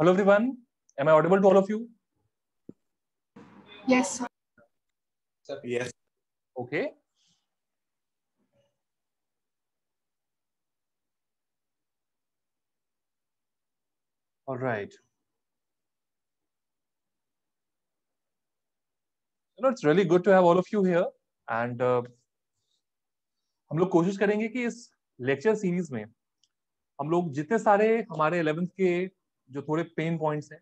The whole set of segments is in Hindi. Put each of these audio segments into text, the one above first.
Hello everyone, am I audible to all of you? Yes, sir. Yes. Okay. All right. It's really good to have all of you here, and हम लोग कोशिश करेंगे कि इस लेक्चर सीरीज में हम लोग जितने सारे हमारे 11th के जो थोड़े पेन पॉइंट्स हैं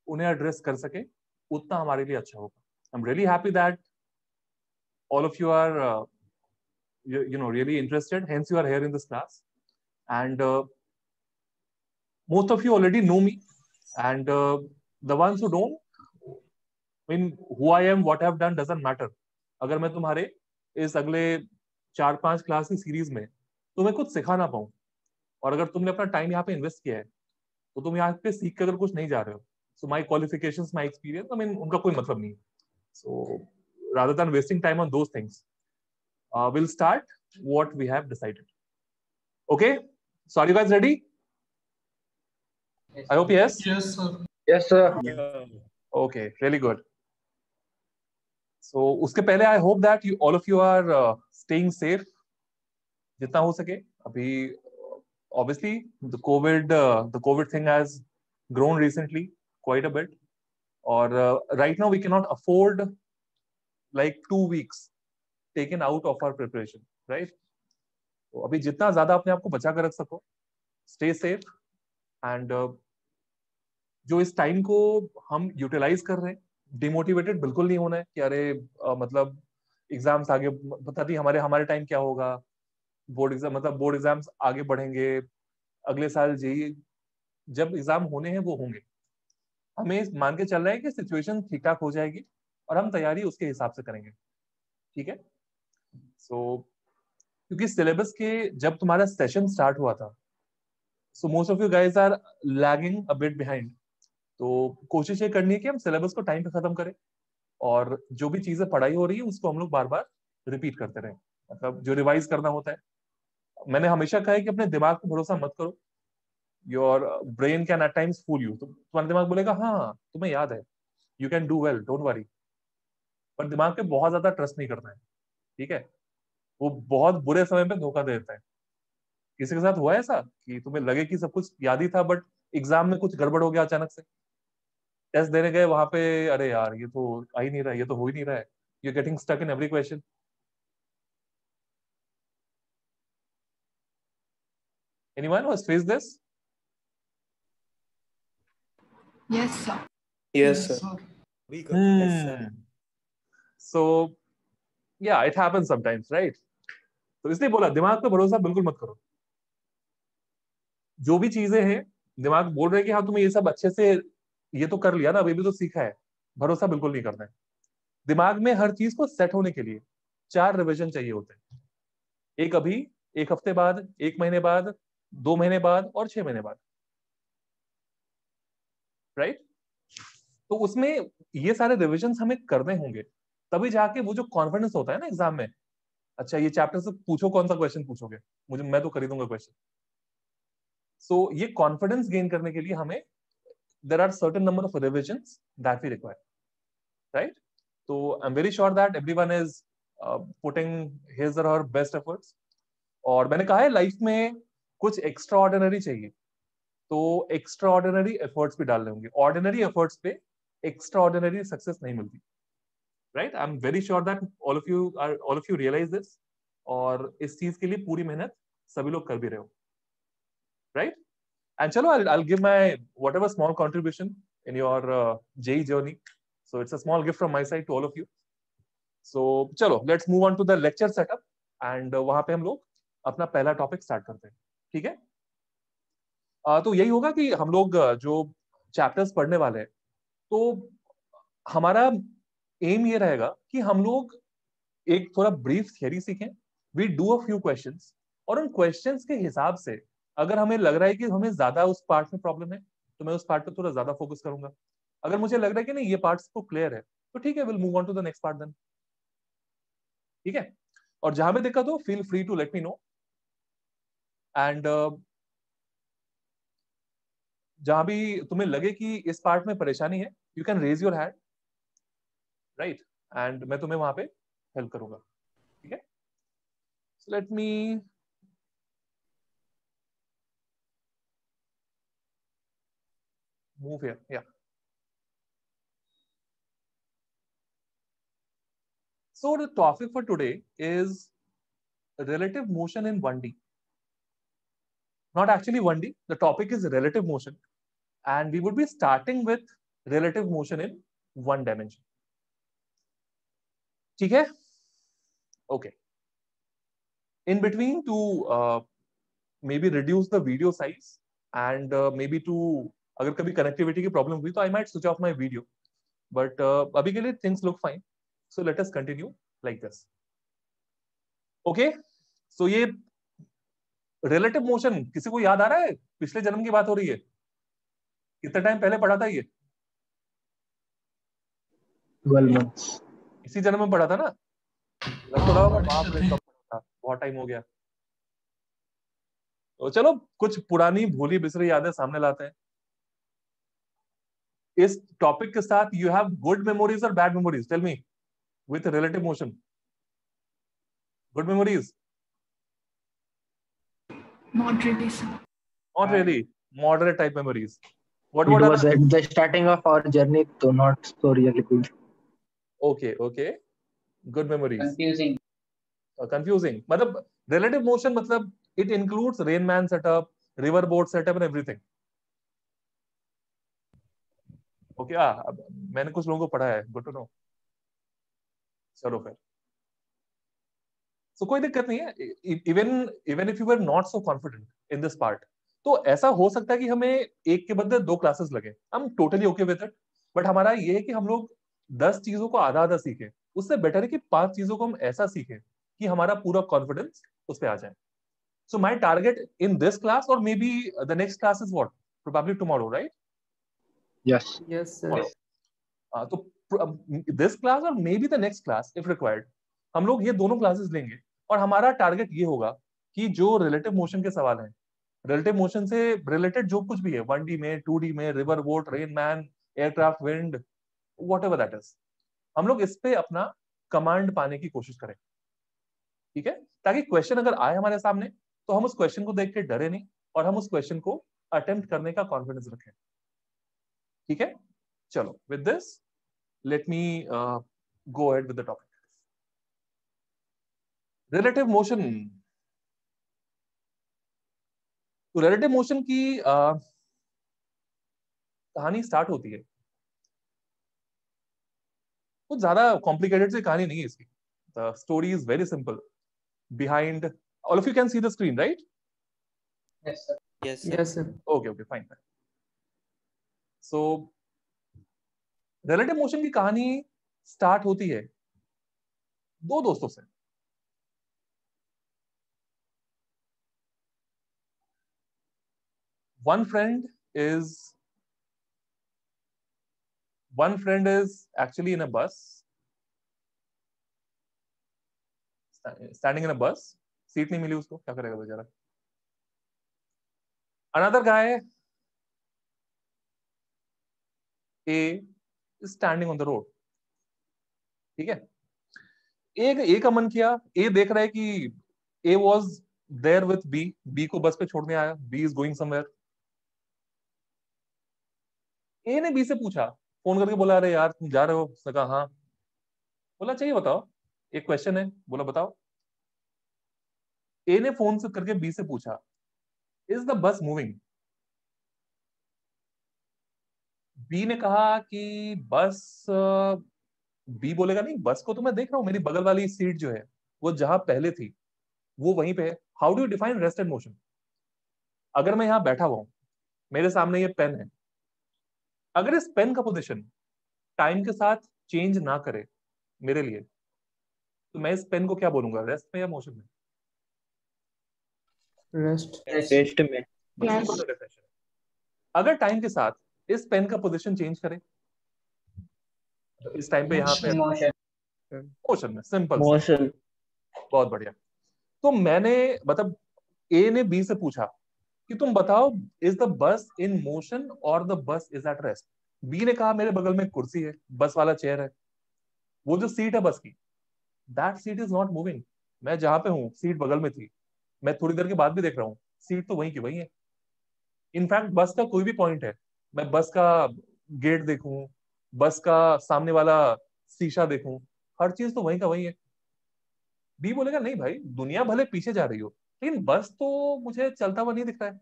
उन्हें एड्रेस कर सके उतना हमारे लिए अच्छा होगा. I am really happy that all of you are really interested, hence you are here in this class, and most of you already know me, and the ones who don't, I mean, who I am, what I have done doesn't matter. अगर मैं तुम्हारे इस अगले 4-5 क्लास की सीरीज में तुम्हें कुछ सिखा ना पाऊं, और अगर तुमने अपना टाइम यहाँ पे इन्वेस्ट किया है तो तुम यहाँ पे सीख के अगर कुछ नहीं जा रहे हो, so my qualifications, my experience, I mean उनका कोई मतलब नहीं. सो rather than wasting time on those things, we'll start what we have decided. Okay, so are you guys ready? I hope yes. Yes, sir. Yes, sir. Okay, really good. So उसके पहले I hope that you all of you are staying safe जितना हो सके. अभी obviously the COVID thing has grown recently quite a bit, or right now we cannot afford like 2 weeks taken out of our preparation, right? तो अभी जितना ज्यादा अपने आप को बचा कर रख सको, stay safe, and जो इस टाइम को हम यूटिलाइज कर रहे हैं, डिमोटिवेटेड बिल्कुल नहीं होना है कि अरे मतलब एग्जाम्स आगे पता नहीं हमारे टाइम क्या होगा, बोर्ड एग्जाम मतलब बोर्ड एग्जाम्स आगे बढ़ेंगे, अगले साल जेई जब एग्जाम होने हैं वो होंगे. हमें मान के चल रहा है कि सिचुएशन ठीक ठाक हो जाएगी और हम तैयारी उसके हिसाब से करेंगे. ठीक है. सो क्योंकि सिलेबस के जब तुम्हारा सेशन स्टार्ट हुआ था, so most of you guys are lagging a bit behind. तो कोशिश ये करनी है कि हम सिलेबस को टाइम पे खत्म करें और जो भी चीजें पढ़ाई हो रही है उसको हम लोग बार बार रिपीट करते रहें. मतलब जो रिवाइज करना होता है, मैंने हमेशा कहा है कि अपने दिमाग पे भरोसा मत करो. Your brain can at times fool you. तो तुम्हारा दिमाग बोलेगा हाँ तुम्हें याद है, you can do well, don't worry. पर दिमाग पे बहुत ज्यादा ट्रस्ट नहीं करना है. ठीक है. वो बहुत बुरे समय पे धोखा दे देता है. किसी के साथ हुआ है ऐसा कि तुम्हें लगे कि सब कुछ याद ही था बट एग्जाम में कुछ गड़बड़ हो गया अचानक से, टेस्ट देने गए वहां पे अरे यार ये तो आ ही नहीं रहा है, ये तो हो ही नहीं रहा है, you getting stuck in every question. Anyone who has faced this? Yes, sir. Yes, sir. Yes, sir. So yeah, it happens sometimes, right? तो इसलिए बोला दिमाग पे भरोसा बिल्कुल मत करो. जो भी चीजें हैं दिमाग बोल रहे हैं कि हाँ तुमने ये सब अच्छे से ये तो कर लिया ना, अभी भी तो सीखा है, भरोसा बिल्कुल नहीं करना है. दिमाग में हर चीज को सेट होने के लिए 4 रिविजन चाहिए होते हैं. एक अभी, एक हफ्ते बाद, 1 महीने बाद, 2 महीने बाद और 6 महीने बाद, राइट? तो उसमें ये सारे रिविजन हमें करने होंगे, तभी जाके वो जो कॉन्फिडेंस होता है ना एग्जाम में, अच्छा ये चैप्टर से पूछो कौन सा क्वेश्चन पूछोगे, मुझे मैं तो कर ही दूंगा क्वेश्चन. सो ये कॉन्फिडेंस गेन करने के लिए हमें there are certain number of revisions that we require, right? So I'm very sure that everyone is putting his or her best efforts. और मैंने कहा है लाइफ में कुछ एक्स्ट्रा ऑर्डिनरी चाहिए, तो एक्स्ट्रा ऑर्डिनरी एफर्ट्स भी डालने होंगे. ऑर्डिनरी एफर्ट्स पे एक्स्ट्रा ऑर्डिनरी सक्सेस नहीं मिलती, right? I am very sure that all of you realise this, और इस चीज के लिए पूरी मेहनत सभी लोग कर भी रहे हो, right? And chalo, I'll give my whatever small contribution in your JEE journey. So it's a small gift from my side to all of you. So chalo, let's move on to the lecture setup, and वहां पे हम लोग अपना पहला टॉपिक स्टार्ट करते हैं. ठीक है. तो यही होगा कि हम लोग जो चैप्टर्स पढ़ने वाले हैं, तो हमारा एम ये रहेगा कि हम लोग एक थोड़ा ब्रीफ थियरी सीखें, we do a few questions, और उन क्वेश्चंस के हिसाब से अगर हमें लग रहा है कि हमें ज्यादा उस पार्ट में प्रॉब्लम है तो मैं उस पार्ट पे थोड़ा ज्यादा फोकस करूंगा. अगर मुझे लग रहा है कि नहीं ये पार्ट्स को क्लियर है तो ठीक है, will move on to the next part then. ठीक है. और जहां भी दिक्कत हो feel free to let me know. And जहां भी तुम्हें लगे कि इस पार्ट में परेशानी है, you can raise your hand, right, and मैं तुम्हें वहां पे हेल्प करूंगा, ठीक है? लेट मी मूव हियर, या so the topic for today is relative motion in 1D. Not actually 1D, the topic is relative motion, and we would be starting with relative motion in 1 dimension. ठीक है? Okay. In between, to maybe reduce the video size and maybe to, अगर कभी connectivity की problem हुई तो I might switch off my video, but अभी के लिए things look fine, so let us continue like this. Okay, so ये रिलेटिव मोशन किसी को याद आ रहा है? पिछले जन्म की बात हो रही है, कितना टाइम पहले पढ़ा था ये? 12 months. इसी जन्म में पढ़ा था ना? लग तो रहा होगा बाप रे कब पढ़ा था, बहुत टाइम हो गया। तो चलो कुछ पुरानी भूली बिसरी यादें सामने लाते हैं। इस टॉपिक के साथ यू हैव गुड मेमोरीज और bad memories? Tell me, with relative motion, good memories? Not really, sir. Not really. Moderate type memories. What It are was at the starting of our journey, so not so really good. Okay, okay. Good memories. Confusing. Confusing. मतलब relative motion मतलब it includes Rain Man setup, river boat setup and everything. Okay, अब मैंने कुछ लोगों को पढ़ा है. Good to know. चलो फिर. So कोई दिक्कत नहीं है. Even if you were not so confident in this part, तो ऐसा हो सकता है कि हमें एक के बदले 2 क्लासेस लगे. हम totally okay with it. But हमारा ये है कि हम लोग 10 चीजों को आधा आधा सीखें. उससे बेटर है कि 5 चीजों को हम ऐसा सीखें कि हमारा पूरा कॉन्फिडेंस उस पर आ जाए. So my target in this class or maybe the next class is what? Probably tomorrow, right? Yes. Yes, sir. Tomorrow. तो this class or maybe the next class if required, हम लोग ये दोनों क्लासेस लेंगे और हमारा टारगेट ये होगा कि जो रिलेटिव मोशन के सवाल हैं, रिलेटिव मोशन से रिलेटेड जो कुछ भी है 1D में, 2D में, river boat, rain man, aircraft, wind, whatever that is, हम लोग इस पे अपना कमांड पाने की कोशिश करें, ठीक है? ताकि क्वेश्चन अगर आए हमारे सामने तो हम उस क्वेश्चन को देख के डरे नहीं और हम उस क्वेश्चन को अटेम्प्ट करने का कॉन्फिडेंस रखें, ठीक है? चलो, with this let me go ahead with the topic. Relative motion. तो रिलेटिव मोशन की कहानी स्टार्ट होती है, कुछ ज्यादा कॉम्प्लिकेटेड सी कहानी नहीं है इसकी. The story is very simple. Behind, all of you can see the screen, right? Yes, sir. Yes, sir. Yes, sir. Okay, fine. So relative motion की कहानी स्टार्ट होती है 2 दोस्तों से. One friend is actually in a bus, standing in a bus. Seat नहीं मिली उसको, क्या करेगा बेचारा. Another guy, A, is standing on the road. ठीक है? ए का मन किया, ए देख रहा है कि A was there with B, B को बस पे छोड़ने आया, B is going somewhere. ए ने बी से पूछा, फोन करके बोला, अरे यार तुम जा रहे हो? उसने कहा हाँ. बोला चाहिए बताओ, एक क्वेश्चन है. बोला बताओ. ए ने फोन से करके बी से पूछा, is the bus moving? B ने कहा कि बस, बी बोलेगा नहीं, बस को तो मैं देख रहा हूं, मेरी बगल वाली सीट जो है वो जहां पहले थी वो वहीं पे है. How do you define rest and motion? अगर मैं यहां बैठा हुआ हूं, मेरे सामने ये पेन है, अगर इस पेन का पोजीशन टाइम के साथ चेंज ना करे मेरे लिए, तो मैं इस पेन को क्या बोलूंगा, रेस्ट में या मोशन में? रेस्ट में. Yes. अगर टाइम के साथ इस पेन का पोजीशन चेंज करे, तो इस टाइम पे यहाँ पे मोशन में. सिंपल. Motion. बहुत बढ़िया. तो मैंने मतलब ए ने बी से पूछा कि तुम बताओ, is the bus in motion और the bus is at rest? B ने कहा मेरे बगल में एक कुर्सी है, बस वाला चेयर है, वो जो सीट है बस की, that seat is not moving. मैं जहां पे हूँ सीट बगल में थी, मैं थोड़ी देर के बाद भी देख रहा हूँ, सीट तो वहीं की वहीं है। इनफैक्ट बस का कोई भी पॉइंट है, मैं बस का गेट देखूं, बस का सामने वाला शीशा देखूं, हर चीज तो वहीं का वहीं है। बी बोलेगा नहीं भाई, दुनिया भले पीछे जा रही हो, लेकिन बस तो मुझे चलता हुआ नहीं दिख रहा है,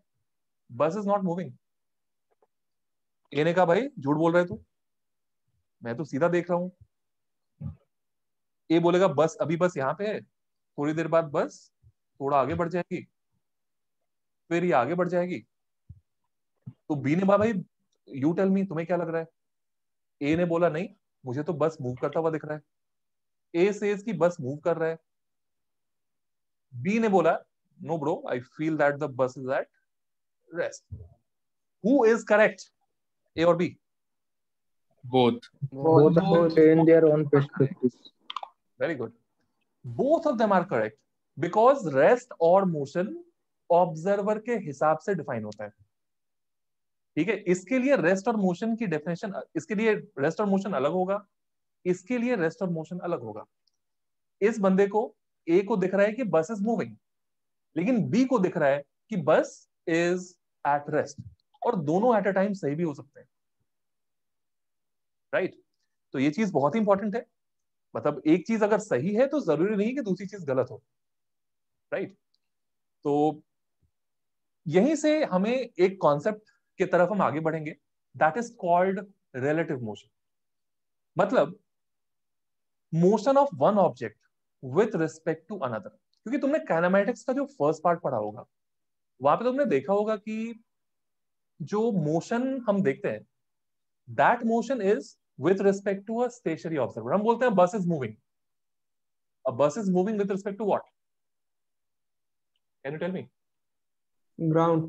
बस इज नॉट मूविंग। ए ने कहा भाई झूठ बोल रहे तू, मैं तो सीधा देख रहा हूँ। ए बोलेगा बस अभी बस यहाँ पे है, थोड़ी देर बाद बस थोड़ा आगे बढ़ जाएगी, फिर ये आगे बढ़ जाएगी। तो बी ने कहा भाई यू टेल मी, तुम्हें क्या लग रहा है? ए ने बोला नहीं, मुझे तो बस मूव करता हुआ दिख रहा है। ए सेज कि बस मूव कर रहा है। बी ने बोला no bro, I feel that the bus is at rest. Who is correct, A और B? Both. Both are in their own perspectives. Very good, both of them are correct, because rest और मोशन ऑब्जर्वर के हिसाब से डिफाइन होता है। ठीक है, इसके लिए रेस्ट और मोशन की डेफिनेशन, इसके लिए रेस्ट और मोशन अलग होगा, इसके लिए रेस्ट और मोशन अलग होगा। इस बंदे को, ए को दिख रहा है कि बस इज मूविंग, लेकिन बी को दिख रहा है कि बस इज एट रेस्ट, और दोनों एट अ टाइम सही भी हो सकते हैं। राइट तो ये चीज बहुत ही इंपॉर्टेंट है, मतलब एक चीज अगर सही है तो जरूरी नहीं कि दूसरी चीज गलत हो। राइट तो यहीं से हमें एक कॉन्सेप्ट की तरफ हम आगे बढ़ेंगे, that is called relative motion. मतलब motion of one object with respect to another. क्योंकि तुमने काइनेमैटिक्स का जो फर्स्ट पार्ट पढ़ा होगा, वहां पे तुमने देखा होगा कि जो मोशन हम देखते हैं, that motion is with respect to a stationary observer. हम बोलते हैं bus is moving, a bus is moving with respect to what? Can you tell me? ground.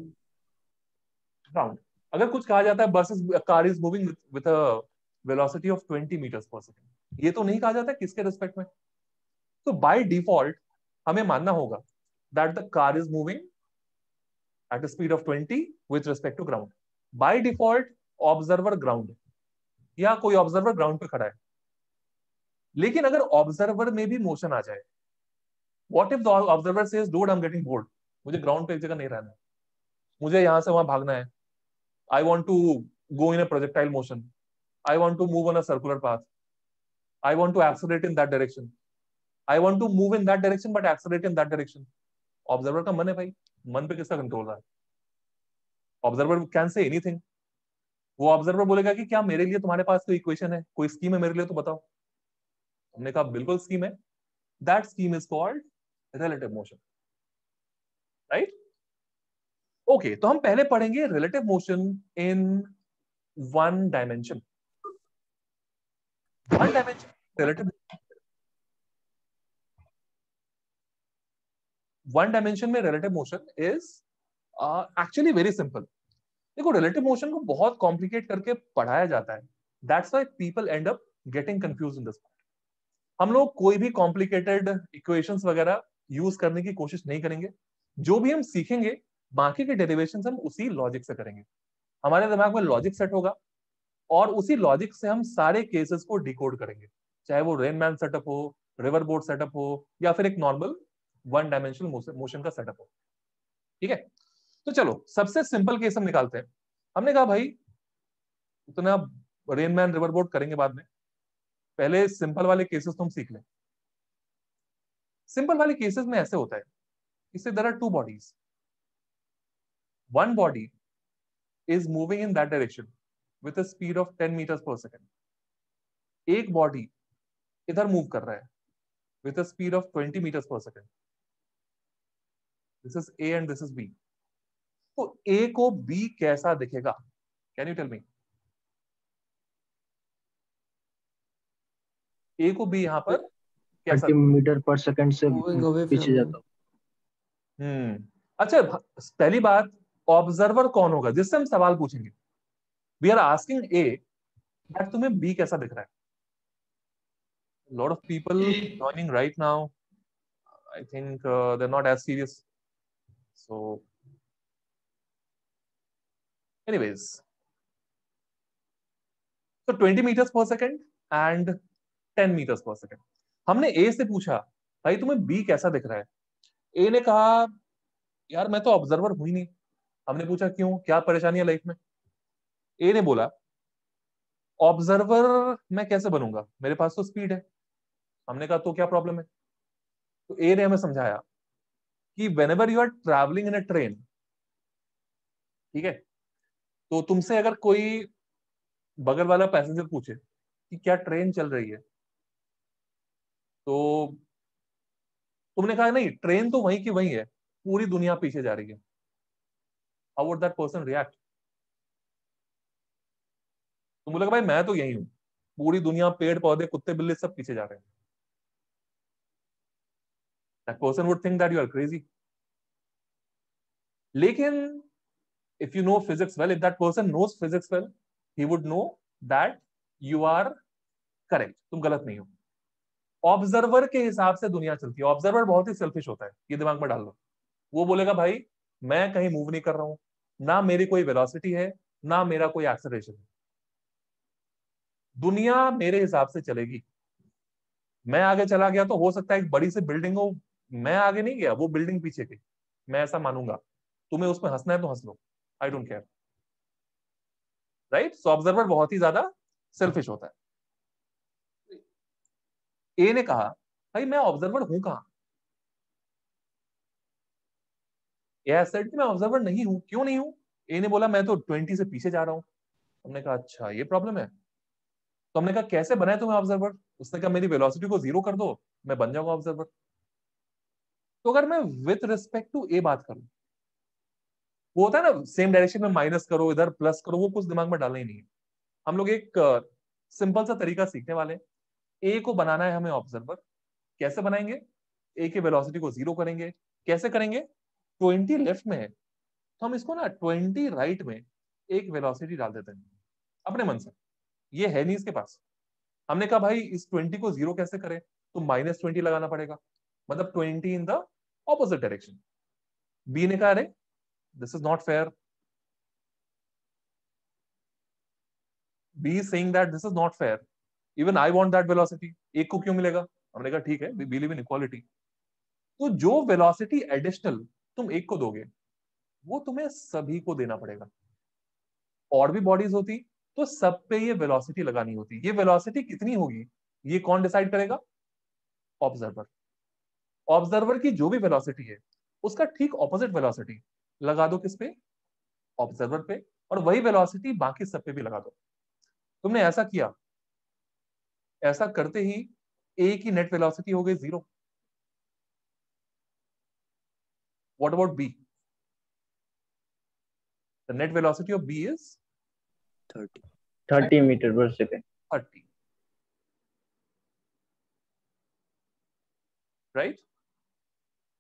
Ground. अगर कुछ कहा जाता है bus is, car is moving with a velocity of 20 metres per second, ये तो नहीं कहा जाता किसके रिस्पेक्ट में? तो बाय डिफॉल्ट हमें मानना होगा that the car is moving at speed of 20 with respect to ground. By default observer ground, या कोई ऑब्जर्वर ग्राउंड पे खड़ा है। लेकिन अगर ऑब्जर्वर में भी मोशन आ जाए, what if the observer says dude I am getting bored, मुझे ग्राउंड पे एक जगह नहीं रहना है, मुझे यहां से वहां भागना है, I want to go in a projectile motion, I want to move on a circular path, I want to accelerate in that direction, I want to move in that direction but accelerate in that direction. Observer का मन है भाई, मन पे किसका कंट्रोल रहा है? Observer can say anything. वो ऑब्जर्वर बोलेगा कि क्या मेरे लिए तुम्हारे पास कोई इक्वेशन है, कोई स्कीम है मेरे लिए तो बताओ। हमने कहा बिल्कुल स्कीम है, that scheme is called relative motion. Right okay, तो हम पहले पढ़ेंगे relative motion in one dimension. One dimension relative, one dimension में relative motion is actually very simple. देखो रिलेटिव मोशन को बहुत कॉम्प्लिकेट करके पढ़ाया जाता है, that's why people end up getting confuse in this. हम लोग कोई भी कॉम्प्लिकेटेड इक्वेशंस वगैरह यूज करने की कोशिश नहीं करेंगे। जो भी हम सीखेंगे, बाकी के डेरिवेशंस हम उसी लॉजिक से करेंगे। हमारे दिमाग में लॉजिक सेट होगा, और उसी लॉजिक से हम सारे केसेस को डिकोड करेंगे, चाहे वो रेनमैन सेटअप हो, रिवर बोट सेटअप हो, या फिर एक नॉर्मल वन डायमेंशनल मोशन का सेटअप हो। ठीक है, तो चलो सबसे सिंपल केस हम निकालते हैं। हमने कहा भाई उतना रेनमैन रिवर बोट करेंगे बाद में, पहले सिंपल वाले केसेस तुम सीख लें। सिंपल वाले केसेस में ऐसे होता है, इससे there are two bodies, one body is moving in that direction with a speed of 10 meters per second. एक बॉडी इधर मूव कर रहा है with a speed of 20 meters per second. This is A and this is B. तो A को B कैसा दिखेगा? Can you tell me? A को B यहाँ पर कैसा? 30 मीटर पर सेकंड से Moving away पीछे from जाता him. हूँ। अच्छा, पहली बात, ऑब्जर्वर कौन होगा जिससे हम सवाल पूछेंगे? We are asking A that तुम्हें बी कैसा दिख रहा है? Lot of people joining right now, I think they're not as serious. So anyways, तो 20 metres per second and 10 metres per second. हमने ए से पूछा भाई तुम्हें बी कैसा दिख रहा है? ए ने कहा यार मैं तो ऑब्जर्वर हूं ही नहीं। हमने पूछा क्यों, क्या परेशानी है लाइफ में? ए ने बोला ऑब्जर्वर मैं कैसे बनूंगा, मेरे पास तो स्पीड है। हमने कहा तो क्या प्रॉब्लम है? तो ए ने हमें समझाया कि whenever you are travelling in a train, ठीक है, तो तुमसे अगर कोई बगल वाला पैसेंजर पूछे कि क्या ट्रेन चल रही है, तो तुमने कहा नहीं ट्रेन तो वहीं की वहीं है, पूरी दुनिया पीछे जा रही है, how would that person react? तुम बोलेगा भाई मैं तो यही हूं, पूरी दुनिया पेड़ पौधे कुत्ते बिल्ली सब पीछे जा रहे हैं। That person would think that you are crazy. लेकिन if you know physics well, if that person knows physics well, he would know that you are correct, तुम गलत नहीं हो। ऑब्जर्वर के हिसाब से दुनिया चलती है। ऑब्जर्वर बहुत ही सेल्फिश होता है, ये दिमाग में डाल लो। वो बोलेगा भाई मैं कहीं मूव नहीं कर रहा हूं, ना मेरी कोई वेलोसिटी है, ना मेरा कोई एक्सेलरेशन है, दुनिया मेरे हिसाब से चलेगी। मैं आगे चला गया तो हो सकता है एक बड़ी सी बिल्डिंग हो, मैं आगे नहीं गया, वो बिल्डिंग पीछे गई, मैं ऐसा मानूंगा। तुम्हें उसमें हंसना है तो हंस लो, I don't care, right? So observer बहुत ही ज्यादा सेल्फिश होता है। ए ने कहा भाई मैं ऑब्जर्वर हूं कहां? ए सेड कि मैं ऑब्जर्वर नहीं हूं। क्यों नहीं हूं? ए ने बोला मैं तो 20 से पीछे जा रहा हूं। हमने कहा अच्छा ये प्रॉब्लम है। तो हमने कहा कैसे बनाए तुम्हें ऑब्जर्वर? उसने कहा मेरी वेलोसिटी को 0 कर दो, मैं बन जाऊंगा ऑब्जर्वर। तो अगर मैं विथ रिस्पेक्ट टू ए बात करूं, वो होता है ना सेम डायरेक्शन में माइनस करो, इधर प्लस करो, वो कुछ दिमाग में डालना ही नहीं है। हम लोग एक सिंपल सा तरीका सीखने वाले हैं। ए को बनाना है हमें ऑब्जर्वर। कैसे बनाएंगे? ए की वेलोसिटी को 0 करेंगे। कैसे करेंगे? 20 लेफ्ट में है तो हम इसको ना 20 राइट में एक वेलोसिटी डाल देते हैं अपने मन से। ये है नहीं इसके पास। हमने कहा भाई इस 20 को 0 कैसे करें? तो -20 लगाना पड़ेगा, मतलब 20 in the opposite direction. B ने कहा अरे this is not fair, B is saying that this is not fair, even I want that velocity, एक को क्यों मिलेगा? हमने कहा ठीक है, वी बिलीव इन इक्वालिटी। तो जो वेलोसिटी एडिशनल तुम एक को दोगे वो तुम्हें सभी को देना पड़ेगा। और भी बॉडीज होती तो सब पे ये वेलोसिटी लगानी होती। ये वेलोसिटी कितनी होगी ये कौन डिसाइड करेगा? ऑब्जर्वर। ऑब्जर्वर की जो भी वेलोसिटी है उसका ठीक ऑपोजिट वेलोसिटी लगा दो किस पे? ऑब्जर्वर पे। और वही वेलोसिटी बाकी सब पे भी लगा दो। तुमने ऐसा किया, ऐसा करते ही ए की नेट वेलोसिटी हो गई 0। What about B? The net velocity of B is 30 metre per second. 30, right?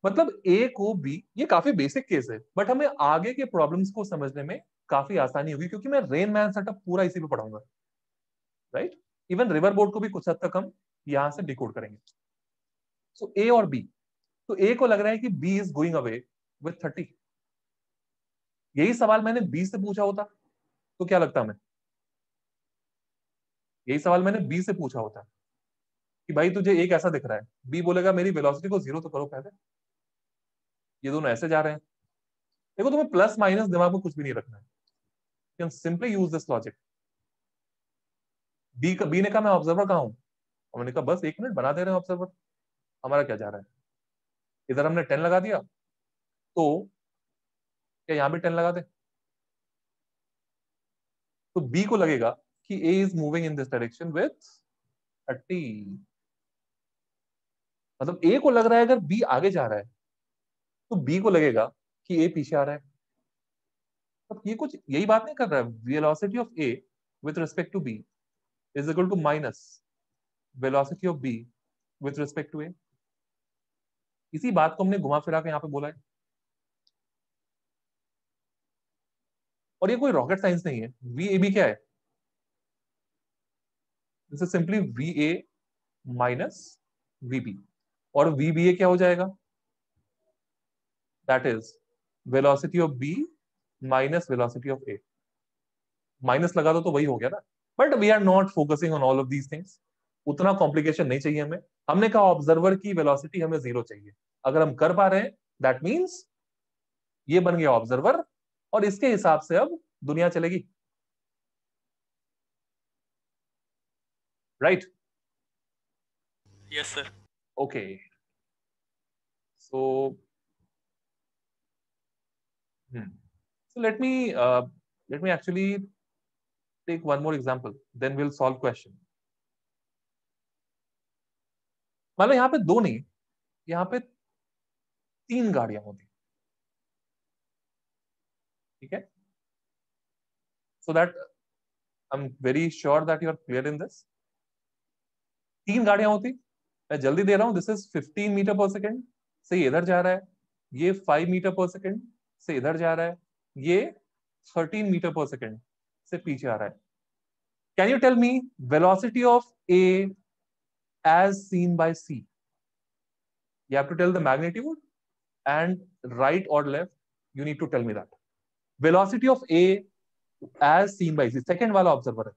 मतलब ए को बी, ये काफी बेसिक केस है बट हमें आगे के प्रॉब्लम्स को समझने में काफी आसानी होगी क्योंकि मैं रेन मैन सेटअप पूरा इसी पे पढ़ाऊंगा, राइट? इवन रिवर बोर्ड को भी कुछ हद तक हम यहां से डिकोड करेंगे। सो ए और बी, तो ए को लग रहा है कि B is going away with 30। यही सवाल मैंने बी से पूछा होता तो क्या लगता हमें? यही सवाल मैंने बी से पूछा होता कि भाई तुझे एक ऐसा दिख रहा है, बी बोलेगा मेरी वेलोसिटी को 0 तो करो पहले, ये दोनों ऐसे जा रहे हैं। देखो तुम्हें प्लस माइनस दिमाग में कुछ भी नहीं रखना है, can simply use this logic. B ने कहा मैं ऑब्जर्वर कहां हूं? हमने कहा बस 1 मिनट बना दे रहे हैं ऑब्जर्वर, हमारा क्या जा रहा है? इधर हमने 10 लगा दिया तो क्या यहां भी 10 लगा दे? तो बी को लगेगा कि A is moving in this direction with 30। मतलब ए को लग रहा है अगर बी आगे जा रहा है तो बी को लगेगा कि ए पीछे आ रहा है। अब ये कुछ यही बात नहीं कर रहा है, velocity of A with respect to B is equal to minus velocity of B with respect to A. इसी बात को हमने घुमा फिरा के यहाँ पे बोला है। और ये कोई रॉकेट साइंस नहीं है। वी ए बी क्या है? This is simply V A minus V B. और वी बी ए क्या हो जाएगा? That is velocity of B minus velocity of A. Minus लगा दो तो वही हो गया ना. But we are not focusing on all of these things. उतना कॉम्प्लिकेशन नहीं चाहिए हमें. हमने कहा ऑब्जर्वर की वेलोसिटी हमें 0 चाहिए. अगर हम कर पा रहे हैं दैट मीन्स ये बन गया ऑब्जर्वर और इसके हिसाब से अब दुनिया चलेगी. Right? Yes, sir. Okay. So so let me actually take one more example. Then we'll solve question. मान लो यहाँ पे दो नहीं, यहाँ पे 3 गाड़ियां होती. ठीक है? So that I'm very sure that you are clear in this. 3 गाड़ियां होती, मैं जल्दी दे रहा हूं. This is 15 metre per second से ये इधर जा रहा है. ये 5 मीटर पर सेकेंड से इधर जा रहा है. ये 13 मीटर पर सेकेंड से पीछे आ रहा है. Can you tell me velocity of A as seen by C? You have to tell the magnitude and right or left. You need to tell me that. Velocity of A as seen by C. Second वाला observer है.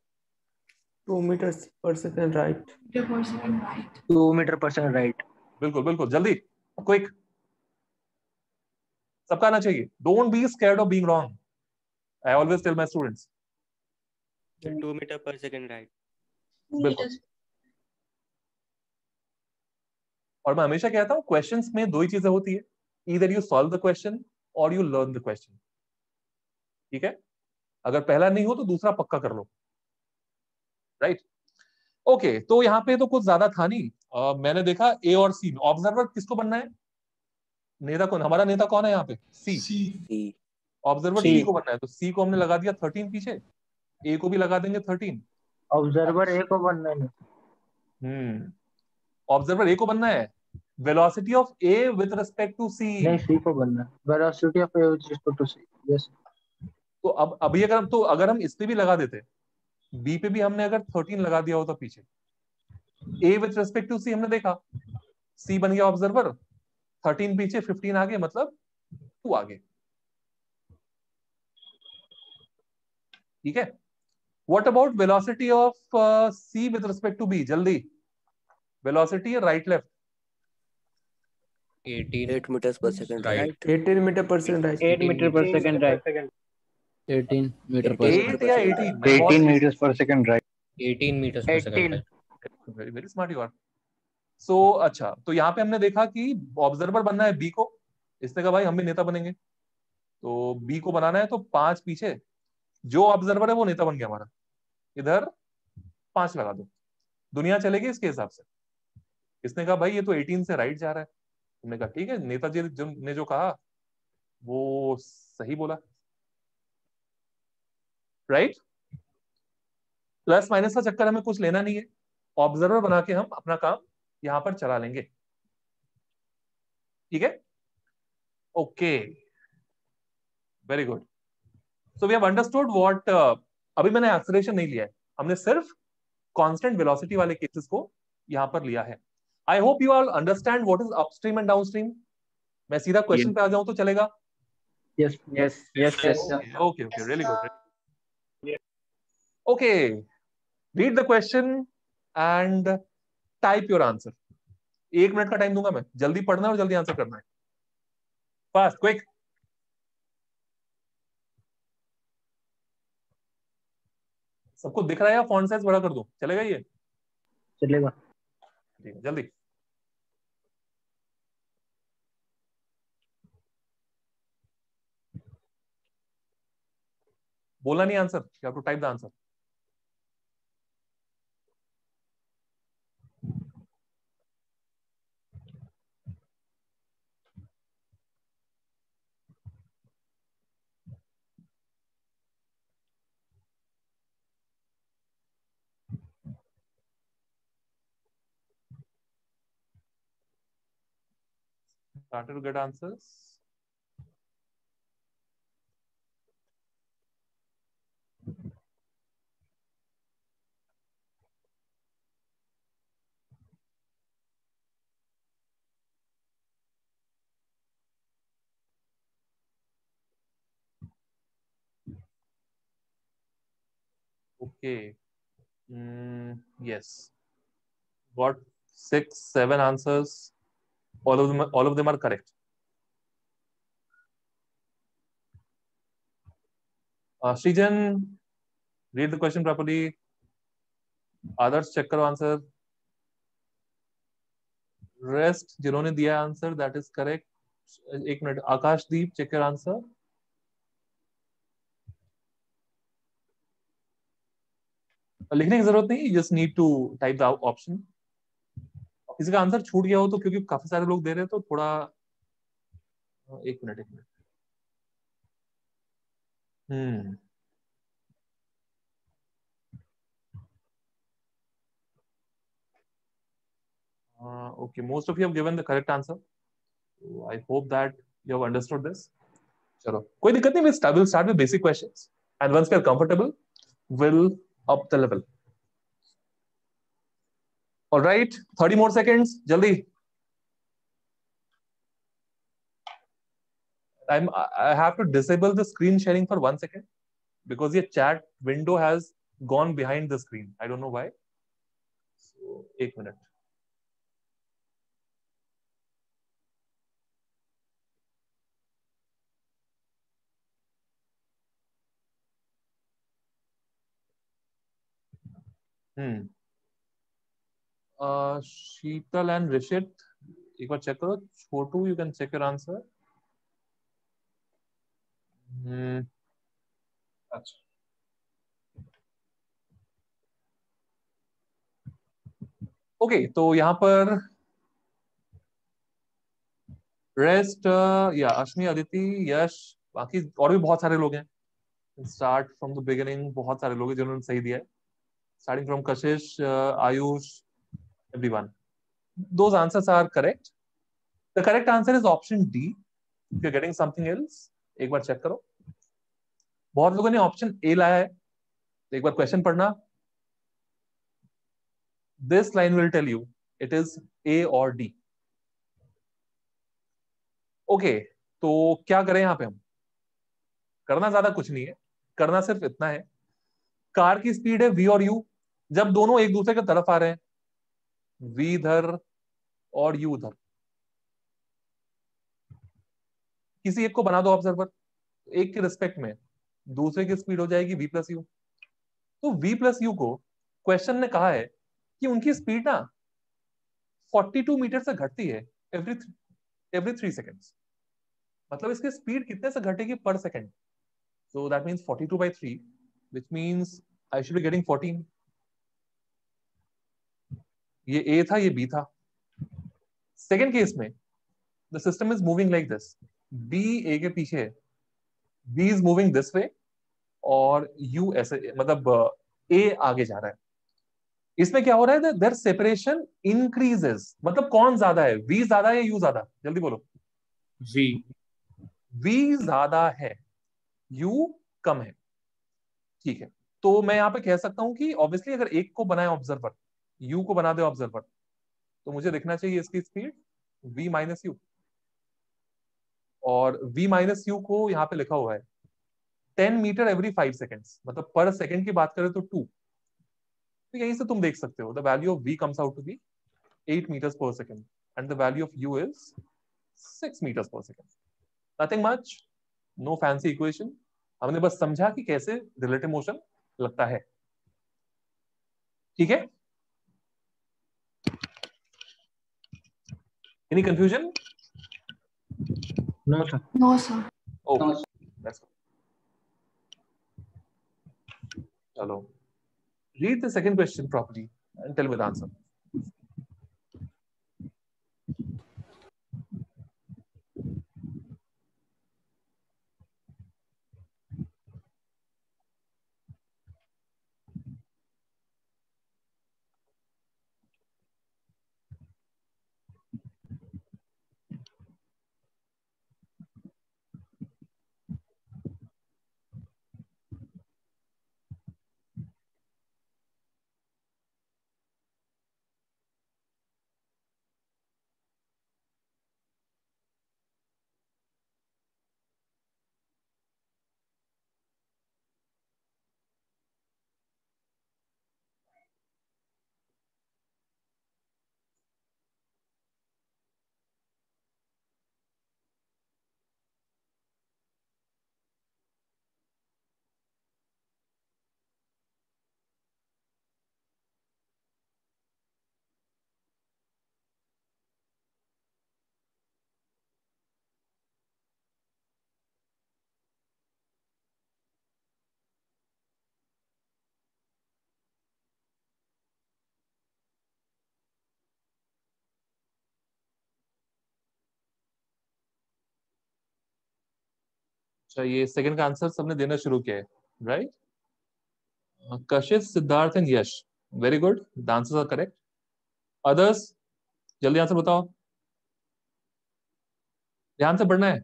2 meters per second right. Meter per second right. 2 meter per second right. बिल्कुल बिल्कुल जल्दी क्विक. सबका आना चाहिए. Don't be scared of being wrong. I always tell my students. 2 meter per second right. बिल्कुल. और मैं हमेशा कहता हूं क्वेश्चंस में दो ही चीजें होती है. Either you solve the question or you learn the question. ठीक है? अगर पहला नहीं हो तो दूसरा पक्का कर लो. राइट? ओके. तो यहाँ पे तो कुछ ज्यादा था नहीं. मैंने देखा ए और सी. ऑब्जर्वर किसको बनना है? नेता कौन? हमारा नेता कौन है यहाँ पे? सी. ऑब्जर्वर सी को बनना है तो सी को हमने लगा दिया 13 पीछे. ए को भी लगा देंगे 13. ऑब्जर्वर ए को बनना है. ऑब्जर्वर ए को बनना है. Velocity of A with respect to C. नहीं, सी को बनना है. Velocity of A with respect to C. Yes. तो अब अभी अगर हम इस पे भी लगा देते, बी पे भी हमने अगर 13 लगा दिया होता पीछे. ए विद रिस्पेक्ट टू सी हमने देखा. सी बन गया ऑब्जर्वर. 13 पीछे 15 आगे मतलब 2 आगे. ठीक है? What about velocity of C with respect to B? जल्दी. Velocity right left. 8 meters per second right. 18 meter per second right. 8 meter per second right. 18 meter per 8 या 18? 18 meters per second right. 18 meters per second 18. right. Very very smart you are. So अच्छा, तो यहाँ पे हमने देखा कि ऑब्जर्वर बनना है बी को. इसने कहा भाई हम भी नेता बनेंगे, तो बी को बनाना है तो 5 पीछे. जो ऑब्जर्वर है वो नेता बन गया हमारा. इधर 5 लगा दो, दुनिया चलेगी इसके हिसाब से. इसने कहा भाई ये तो 18 से राइट जा रहा है. हमने कहा ठीक है, नेताजी ने जो कहा वो सही बोला. राइट? प्लस माइनस का चक्कर हमें कुछ लेना नहीं है. ऑब्जर्वर बना के हम अपना काम यहां पर चला लेंगे. ठीक है? Okay, very good. So we have understood what. अभी मैंने एक्सेलरेशन नहीं लिया है, हमने सिर्फ कांस्टेंट वेलोसिटी वाले केसेस को यहां पर लिया है. I hope you all understand what is upstream and downstream. मैं सीधा क्वेश्चन पे आ जाऊं तो चलेगा? Yes. Yes. Yes. Yes. Okay, really good. Okay, read the question and type your answer. 1 minute का टाइम दूंगा मैं. जल्दी पढ़ना है और जल्दी आंसर करना है. Fast, quick. सबको दिख रहा है या फॉन्ट साइज बड़ा कर दूं? चलेगा ये? चलेगा. ठीक है, जल्दी. बोला नहीं answer. You have to type the answer. Started to get answers. Okay. Yes. Got 6, 7 answers. All of them are correct. Srijan, read the question properly. Others check करो आंसर. Rest जिन्होंने दिया आंसर that is correct. एक minute, Akashdeep check your answer. लिखने की जरूरत नहीं, you just need to type the option. किसी का आंसर छूट गया हो तो, क्योंकि काफी सारे लोग दे रहे हैं तो थोड़ा, एक minute. Okay, most of you have given the correct answer. So I hope that you have understood this. चलो, कोई दिक्कत नहीं. We'll start with basic questions, and once we are comfortable, we'll up the level. All right, 30 more seconds. Jaldi. I have to disable the screen sharing for 1 second because the chat window has gone behind the screen. I don't know why. So, 1 minute. Sheetal and Rishit, एक बार check करो. Chotu, you can check your answer. अच्छा. ओके, तो यहाँ पर रेस्ट या अश्मी, अदिति, यश, बाकी और भी बहुत सारे लोग हैं. Start from the beginning. बहुत सारे लोग हैं जिन्होंने सही दिया है. Starting from Kashish, Ayush, everyone. Those answers are correct. The correct answer is option D. If you're getting something else, एक बार चेक करो. बहुत लोगों ने ऑप्शन ए लाया है. एक बार क्वेश्चन पढ़ना. This line will tell you it is A or D. Okay, तो क्या करें यहाँ पे हम? करना ज्यादा कुछ नहीं है. करना सिर्फ इतना है. कार की स्पीड है V और U. जब दोनों एक दूसरे की तरफ आ रहे हैं, V इधर और U उधर, किसी एक को बना दो ऑब्जर्वर. एक के रिस्पेक्ट में दूसरे की स्पीड हो जाएगी V प्लस यू. तो V प्लस यू को क्वेश्चन ने कहा है कि उनकी स्पीड ना 42 मीटर से घटती है एवरी 3 सेकेंड्स. मतलब इसकी स्पीड कितने से घटेगी per second. So that means 42/3, which means I should be getting 14. ये ए था, ये बी था. सेकेंड केस में the system is moving like this. B A के पीछे है, B is moving this way और यू ऐसे, मतलब ए आगे जा रहा है. इसमें क्या हो रहा है? Their separation increases. मतलब कौन ज्यादा है, वी ज्यादा है या यू ज्यादा? जल्दी बोलो. V. वी ज्यादा है, यू कम है. ठीक है, तो मैं यहां पे कह सकता हूं कि ऑब्वियसली अगर एक को बनाए ऑब्जर्वर, यू को बना दे ऑब्जर्वर, तो मुझे दिखना चाहिए इसकी स्पीड v माइनस यू. और v माइनस यू को यहां पे लिखा हुआ है 10 मीटर एवरी 5 सेकेंड्स. मतलब पर सेकेंड की बात करें तो 2. तो यहीं से तुम देख सकते हो the value of v comes out to be 8 meters per second and the value of u is 6 meters per second. Nothing much, no fancy equation. हमने बस समझा कि कैसे रिलेटिव मोशन लगता है. ठीक है? Any confusion? No, sir. No, sir. Okay, let's go. Chalo. Read the second question properly and tell me the answer. अच्छा, ये सेकंड का आंसर सबने देना शुरू किया है, right? Kashish, Siddharth and Yash, very good, the answers are correct. Others, जल्दी आंसर बताओ, ध्यान से पढ़ना है.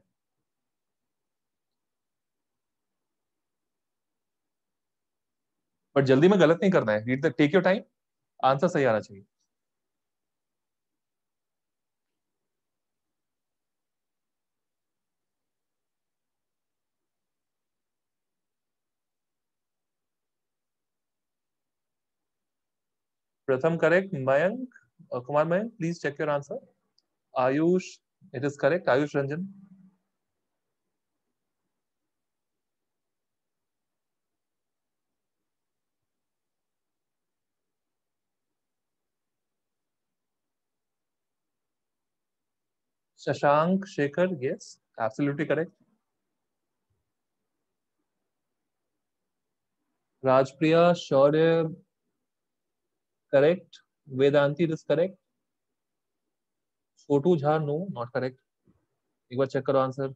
बट जल्दी में गलत नहीं करना है. Read the, take your time, answer सही आना चाहिए. Pratham correct, Mayank, Kumar Mayank, please check your answer. Ayush, it is correct. Ayush Ranjan. Shashank Shekhar, yes, absolutely correct. Rajpriya, Shaurya, correct. Vedanti is correct. Chotu Jha, no, not correct. एक बार चेक करो आंसर.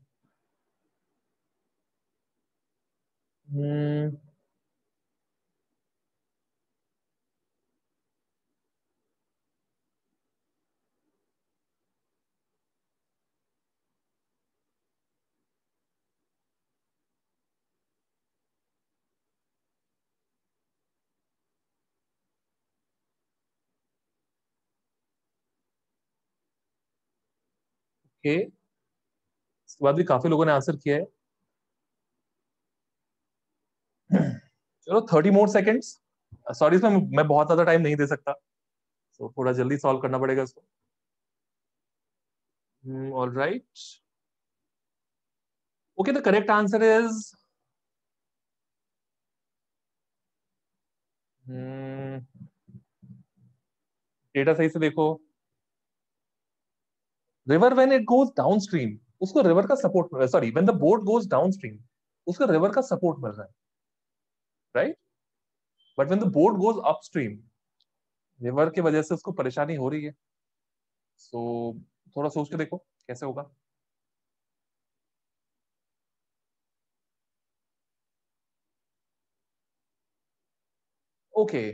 ओके, इसके बाद भी काफी लोगों ने आंसर किया है. चलो 30 मोर सेकेंड्स. सॉरी, इसमें मैं बहुत ज्यादा टाइम नहीं दे सकता, तो थोड़ा जल्दी सॉल्व करना पड़ेगा इसको. All right. Okay, the correct answer is data सही से देखो. River when it goes downstream, उसको रिवर का support, sorry, when the boat goes downstream उसको रिवर का सपोर्ट मिल रहा है, right? But when the boat goes upstream, river की वजह से उसको परेशानी हो रही है. सो थोड़ा सोच के देखो कैसे होगा. Okay,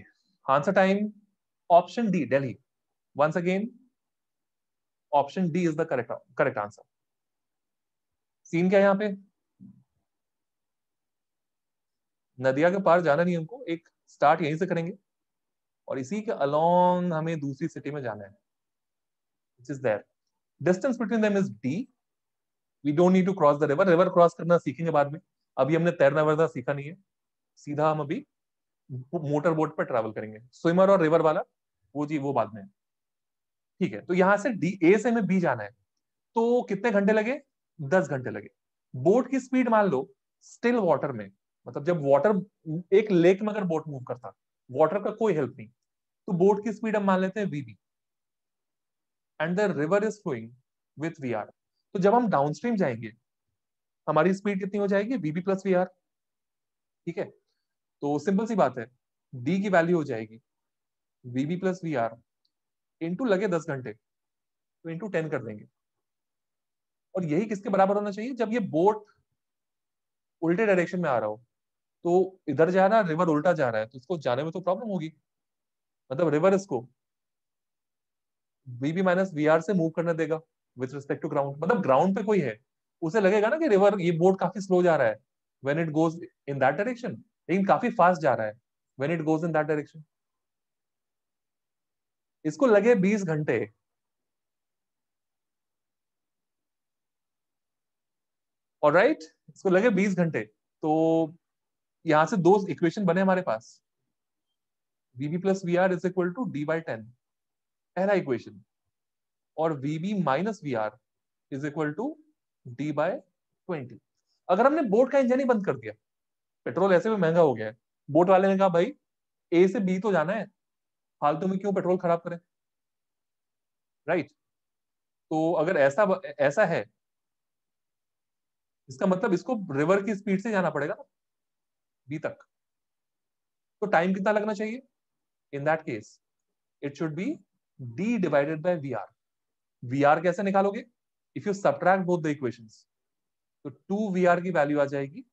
answer time. Option D, Delhi. Once again, option D is the correct answer. Scene क्या है यहाँ पे? नदिया के पार जाना नहीं हमको, एक स्टार्ट यहीं से करेंगे और इसी के अलोंग हमें दूसरी सिटी में जाना है, which is there. Distance between them is D. We don't need to cross the river. River cross करना सीखेंगे बाद में. अभी हमने तैरना वैरना सीखा नहीं है. सीधा हम अभी मोटर बोट पर ट्रैवल करेंगे. स्विमर और रिवर वाला वो जी वो बाद में. ठीक है, तो यहां से डी, ए से हमें बी जाना है. तो कितने घंटे लगे? 10 घंटे लगे. बोट की स्पीड मान लो स्टिल वाटर में, मतलब जब वाटर, एक लेक में अगर बोट मूव करता, वाटर का कोई हेल्प नहीं, तो बोट की स्पीड हम मान लेते हैं V B, and the river is flowing with V R. तो जब हम डाउनस्ट्रीम जाएंगे हमारी स्पीड कितनी हो जाएगी? वीबी प्लस वी आर. ठीक है, तो सिंपल सी बात है, डी की वैल्यू हो जाएगी वीबी प्लस वी आर इंटू लगे 10 घंटे, तो इंटू 10 कर देंगे. और यही किसके बराबर होना चाहिए? जब ये बोट उल्टे डायरेक्शन में आ रहा हो, तो इधर जा रहा है, रिवर उल्टा जा रहा है, तो इसको जाने में तो प्रॉब्लम होगी. मतलब रिवर इसको वीबी माइनस वी आर से मूव करने देगा विथ रिस्पेक्ट टू ग्राउंड. मतलब ग्राउंड पे कोई है, उसे लगेगा ना कि रिवर, ये बोट काफी स्लो जा रहा है when it goes in that direction, लेकिन काफी फास्ट जा रहा है when it goes in that direction. इसको लगे 20 घंटे. ऑलराइट, इसको लगे 20 घंटे. तो यहां से दो इक्वेशन बने हमारे पास. V B plus V R is equal to D by 10, पहला इक्वेशन, और V B minus V R is equal to D by 20. अगर हमने बोट का इंजन ही बंद कर दिया, पेट्रोल ऐसे भी महंगा हो गया है, बोट वाले ने कहा भाई ए से बी तो जाना है, फालतू में क्यों पेट्रोल खराब करें, राइट? तो अगर ऐसा ऐसा है, इसका मतलब इसको रिवर की स्पीड से जाना पड़ेगा ना बी तक. तो टाइम कितना लगना चाहिए? In that case it should be D divided by V R. V R कैसे निकालोगे? If you subtract both the equations, तो 2 VR की वैल्यू आ जाएगी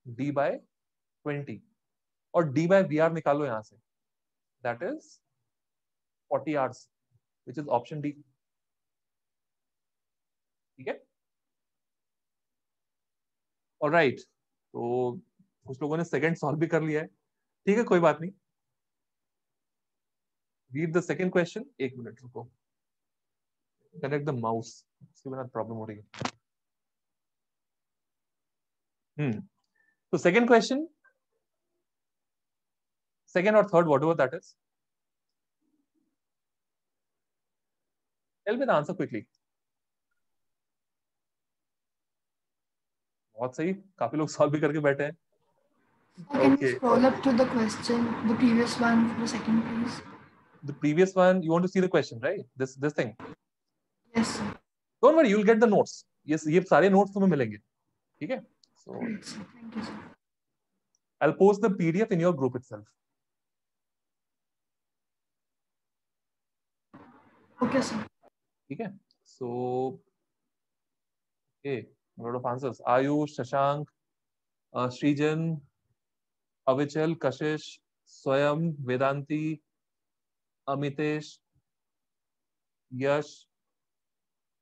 d/20 और d/VR निकालो यहां से, that is 40 hours, which is option D. ठीक है, ऑलराइट। तो कुछ लोगों ने सेकंड सॉल्व भी कर लिया है, ठीक है, कोई बात नहीं। रीड द सेकंड क्वेश्चन, एक मिनट रुको, कनेक्ट द माउस, इसके बिना प्रॉब्लम हो रही है। तो second question, second or third, whatever that is. Tell me the answer quickly. बहुत सही, काफी लोग सॉल्व भी करके बैठे हैं। Can you Okay. scroll up to the question, the previous one, for a second, please? The previous one, you want to see the question, right? This thing. Yes, sir. Don't worry, you'll get the notes. Yes, ये सारे notes तुम्हें मिलेंगे, ठीक है? So Great, sir. Thank you, sir. I'll post the PDF in your group itself. Okay, sir. ठीक है? So okay, a lot of answers. Ayush, Shashank, Srijan, Avichal, Kashish, Swayam, Vedanti, Amitesh, Yash,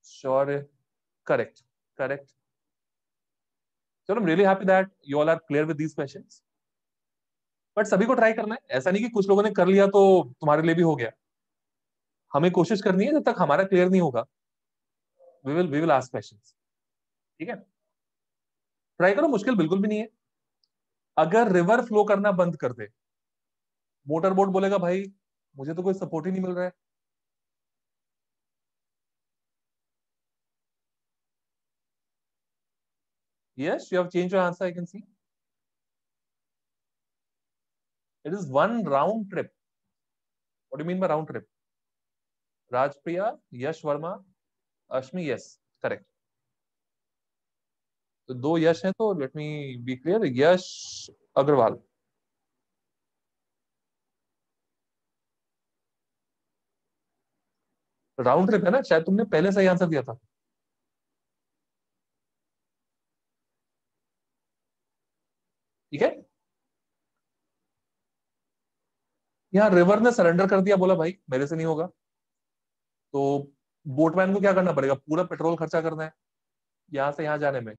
Shaurya. Correct. So I'm really happy that you all are clear with these questions. But सभी को ट्राई करना है, ऐसा नहीं कि कुछ लोगों ने कर लिया तो तुम्हारे लिए भी हो गया। हमें कोशिश करनी है, जब तक हमारा क्लियर नहीं होगा वी विल आस्क क्वेश्चंस। ठीक है, ट्राई करो, मुश्किल बिल्कुल भी नहीं है। अगर रिवर फ्लो करना बंद कर दे, मोटर बोट बोलेगा भाई मुझे तो कोई सपोर्ट ही नहीं मिल रहा है, yes you have change your answer, I can see it is one round trip. What do you mean by round trip? Rajpriya, Yash Verma, Ashmi, yes correct. तो 2 यश हैं, तो लेट मी बी क्लियर, यश अग्रवाल। राउंड ट्रिप है ना, शायद तुमने पहले सही आंसर दिया था। ठीक है, यहाँ रिवर ने सरेंडर कर दिया, बोला भाई मेरे से नहीं होगा, तो बोटमैन को क्या करना पड़ेगा? पूरा पेट्रोल खर्चा करना है यहां से यहां जाने में।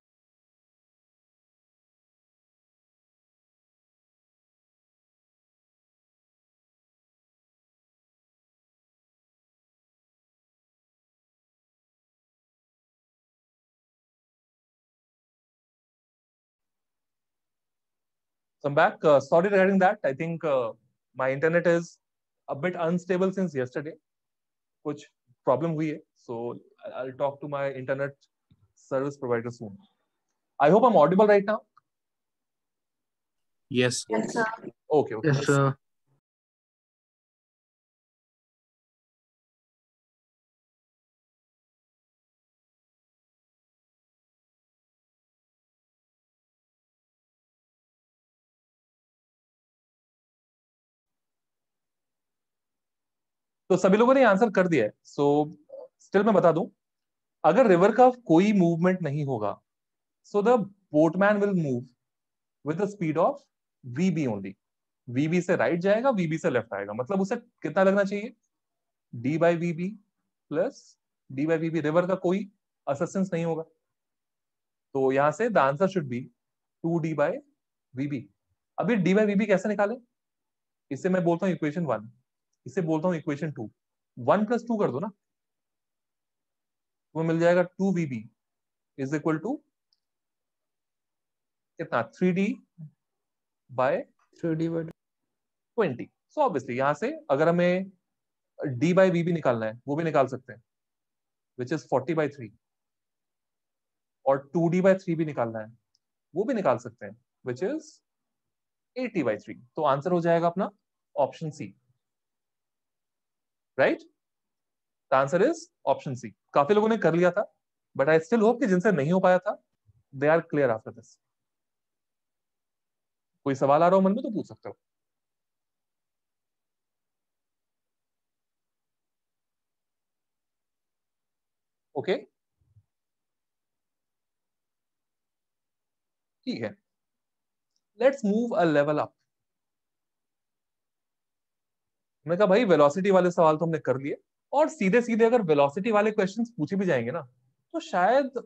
So I'm back. Sorry regarding that. I think my internet is a bit unstable since yesterday. कुछ प्रॉब्लम हुई है, so I'll talk to my internet service provider soon. I hope I'm audible right now. Yes. Yes, sir. Okay. Yes, sir. तो सभी लोगों ने आंसर कर दिया है, सो स्टिल मैं बता दूं, अगर रिवर का कोई मूवमेंट नहीं होगा, so the boatman will move with the speed of V B only. V B से राइट जाएगा, वीबी से लेफ्ट आएगा, मतलब उसे कितना लगना चाहिए? d/vb plus d/vb। रिवर का कोई असिस्टेंस नहीं होगा, तो यहां से the answer should be 2d/vb। अभी d/vb कैसे निकालें? इसे मैं बोलता हूं इक्वेशन 1, इसे बोलता हूं इक्वेशन 2। 1 + 2 कर दो ना, वो मिल जाएगा 2vb इज इक्वल टू कितना? 3d/20। सो ऑब्वियसली यहां से अगर हमें d/vb निकालना है, वो भी निकाल सकते हैं, विच इज 40/3, और 2d/3 भी निकालना है, वो भी निकाल सकते हैं, विच इज 80/3। तो आंसर हो जाएगा अपना option C, right? The answer is option C. काफी लोगों ने कर लिया था, बट आई स्टिल होप कि जिनसे नहीं हो पाया था they are clear after this. कोई सवाल आ रहा हो मन में तो पूछ सकते हो। ओके ठीक है, let's move a level up. मैं कहा भाई वेलोसिटी वाले सवाल तो हमने कर लिए, और सीधे सीधे अगर वेलोसिटी वाले क्वेश्चंस पूछे भी जाएंगे ना, तो शायद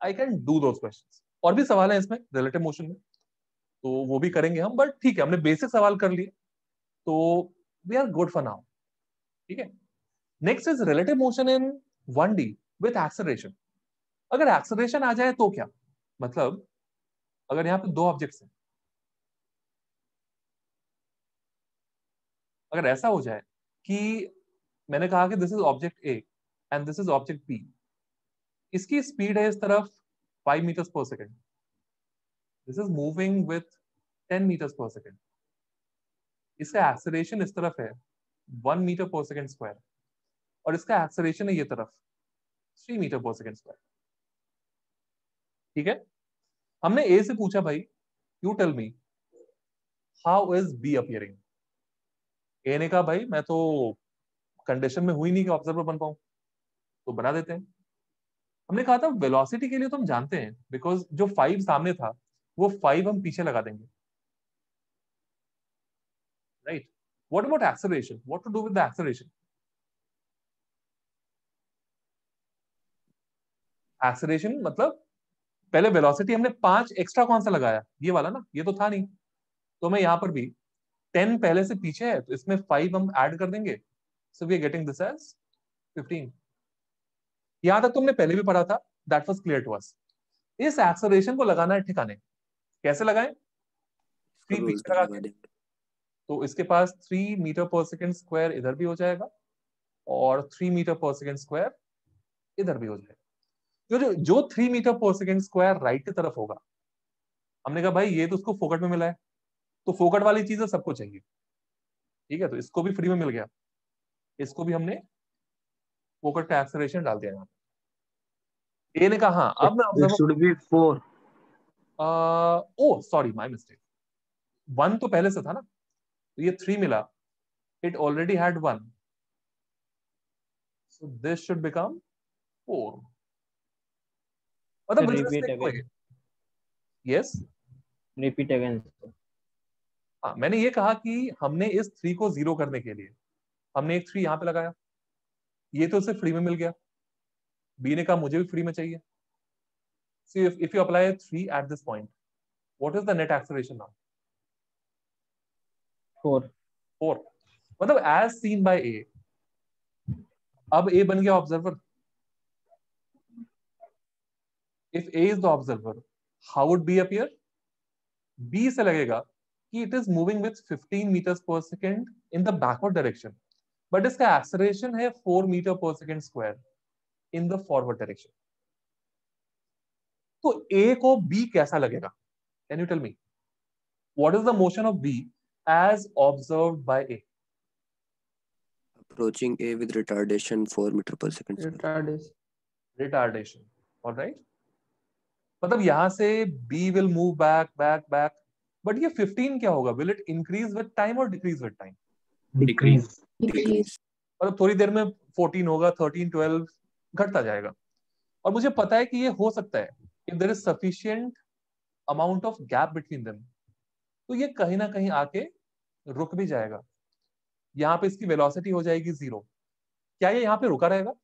I can do those questions. और भी सवाल है इसमें रिलेटिव मोशन में, तो वो भी करेंगे हम, बट ठीक है हमने बेसिक सवाल कर लिए, तो we are good for now. ठीक है, next is relative motion in 1D with acceleration. अगर एक्सेलरेशन आ जाए तो क्या मतलब, अगर यहाँ पे दो ऑब्जेक्ट्स हैं, अगर ऐसा हो जाए कि मैंने कहा कि this is object A and this is object B, इसकी स्पीड है इस तरफ 5 metres per second, this is moving with 10 metres per second, इसका एक्सेलरेशन इस तरफ है 1 मीटर पर सेकेंड स्क्वायर, और इसका एक्सेलरेशन है ये तरफ 3 मीटर पर सेकेंड स्क्वायर। ठीक है, हमने ए से पूछा भाई you tell me how is B appearing. A ने कहा भाई मैं तो कंडीशन में हुई नहीं कि ऑब्जर्वर बन पाऊं, तो बना देते हैं। हमने कहा था वेलोसिटी के लिए तो हम जानते हैं, बिकॉज जो 5 सामने था वो 5 हम पीछे लगा देंगे, right. What about acceleration, what to do with the acceleration? Acceleration मतलब पहले वेलोसिटी हमने 5 एक्स्ट्रा कौन सा लगाया, ये वाला ना, ये तो था नहीं, तो मैं यहां पर भी 10 पहले से पीछे है तो इसमें 5 हम ऐड कर देंगे, so we are getting this as 15। यहां तक तुमने पहले भी पढ़ा था, that was clear to us. इस एक्सेलरेशन को लगाना है ठिकाने, कैसे लगाएं? 3 पीछे लगा के, तो इसके पास 3 मीटर पर सेकेंड स्क्वायर इधर भी हो जाएगा और 3 मीटर पर सेकेंड स्क्वायर इधर भी हो जाएगा। जो 3 metre per second square right की तरफ होगा, हमने कहा भाई ये तो उसको फोकट में मिला है, तो फोकट वाली चीजें सबको चाहिए। ठीक है, तो इसको भी फ्री में मिल गया, इसको भी हमने फोकट का एक्सेलरेशन डाल दिया यहाँ। ए ने कहा हाँ, अब मैं It should be 4. Oh sorry my mistake, 1 तो पहले से था ना, तो ये 3 मिला, it already had 1, so this should become 4। मतलब Repeat again. Yes, Repeat again. हाँ मैंने ये कहा कि हमने इस 3 को 0 करने के लिए हमने एक 3 यहाँ पे लगाया, ये तो उसे फ्री में मिल गया, बी ने कहा मुझे भी फ्री में चाहिए। So if you apply a 3 at this point, what is the net acceleration now? 4. 4. मतलब as seen by A, अब A बन गया observer. If A is the observer, how would B appear? B से लगेगा कि it is moving with 15 meters per second in the backward direction, but इसका acceleration है 4 meter per second square in the forward direction. तो A को B कैसा लगेगा? Can you tell me? What is the motion of B as observed by A? Approaching A with retardation 4 meter per second. Retardation. All right. मतलब यहां से B will move back, back, back. But ये 15 क्या होगा? Will it increase with time or decrease with time? Decrease. Decrease. मतलब थोड़ी देर में 14 होगा, 13, 12 घटता जाएगा। और मुझे पता है कि ये हो सकता है if there is sufficient amount of gap between them, तो ये कहीं ना कहीं आके रुक भी जाएगा। यहाँ पे इसकी वेलोसिटी हो जाएगी 0। क्या ये यहाँ पे रुका रहेगा?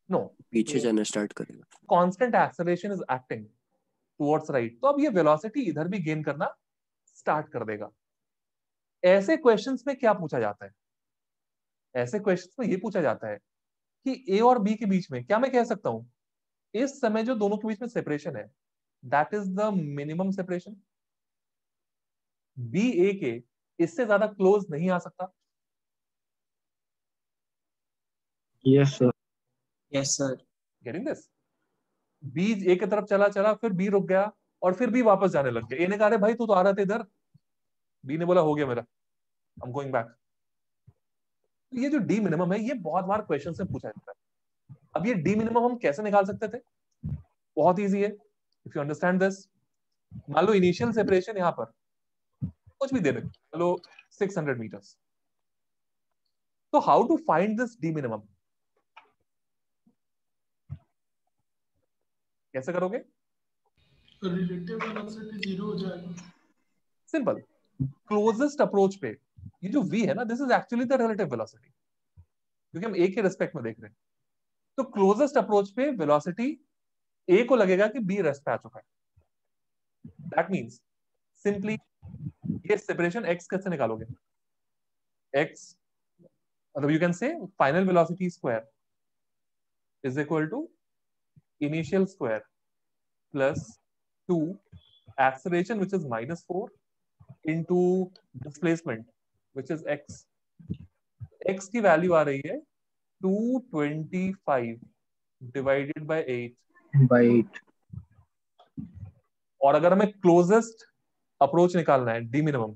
नो, पीछे जाना स्टार्ट करेगा। Constant acceleration is acting towards right, तो अब ये वेलोसिटी इधर भी गेन करना स्टार्ट कर देगा। ऐसे क्वेश्चंस में क्या पूछा जाता है? ऐसे क्वेश्चंस में ये पूछा जाता है कि ए और बी के बीच में क्या मैं कह सकता हूं इस समय जो दोनों के बीच में सेपरेशन है that is the minimum separation. B A के इससे ज्यादा क्लोज नहीं आ सकता। Yes, sir. Yes, sir. Getting this? B A की तरफ चला चला, फिर बी रुक गया और फिर बी वापस जाने लग गया। ए ने कहा अरे भाई तू तो आ रहा था इधर, बी ने बोला हो गया मेरा, आई एम गोइंग बैक। ये जो डी मिनिमम है ये बहुत बार क्वेश्चन से पूछा जाता है। अब ये डी मिनिमम हम कैसे निकाल सकते थे? बहुत इजी है, इफ यू अंडरस्टैंड दिस। मान लो इनिशियल सेपरेशन यहां पर कुछ भी दे रखे, मान लो 600 मीटर्स, तो how to find this D minimum? कैसे करोगे? रिलेटिव वेलोसिटी 0 हो जाएगा। सिंपल, क्लोजेस्ट अप्रोच पे ये जो v है ना, this is actually the relative velocity, क्योंकि हम a के रिस्पेक्ट में देख रहे हैं। तो क्लोजेस्ट अप्रोच पे वेलोसिटी a को लगेगा कि b रेस्ट पे आ चुका है। दैट मींस सिंपली ये सेपरेशन x कैसे निकालोगे? x मतलब you can say final velocity square is equal to initial square plus 2 acceleration which is -4 into displacement which is x. x की वैल्यू आ रही है 225 डिवाइडेड बाय 8। by 8. और अगर हमें क्लोजेस्ट अप्रोच निकालना है डी मिनिमम,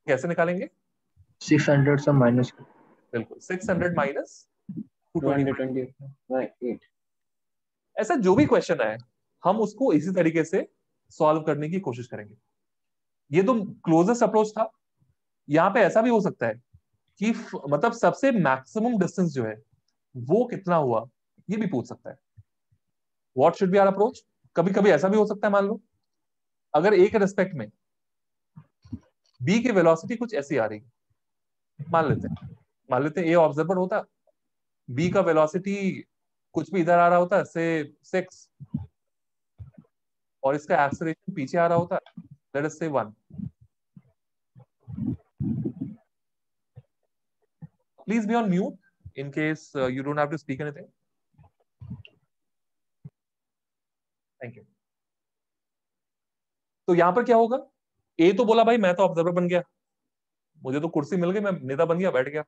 कैसे निकालेंगे? 600 से minus बिल्कुल 600 माइनस 225। 228. ऐसा जो भी क्वेश्चन है हम उसको इसी तरीके से सॉल्व करने की कोशिश करेंगे। ये तो क्लोजेस्ट अप्रोच था। यहाँ पे ऐसा भी हो सकता है कि मतलब सबसे मैक्सिमम डिस्टेंस जो है वो कितना हुआ, ये भी पूछ सकता है। What should be our approach? कभी कभी ऐसा भी हो सकता है, मान लो अगर ए के रिस्पेक्ट में बी की वेलोसिटी कुछ ऐसी आ रही, मान लेते हैं ए ऑब्जर्वर होता, बी का वेलोसिटी कुछ भी इधर आ रहा होता से 6 और इसका एक्सेलरेशन पीछे आ रहा होता, late us say 1। Please be on mute in case you don't have to speak anything. Thank you. तो यहां पर क्या होगा? ए तो बोला भाई मैं तो ऑब्जर्वर बन गया, मुझे तो कुर्सी मिल गई, मैं नेता बन गया, बैठ गया,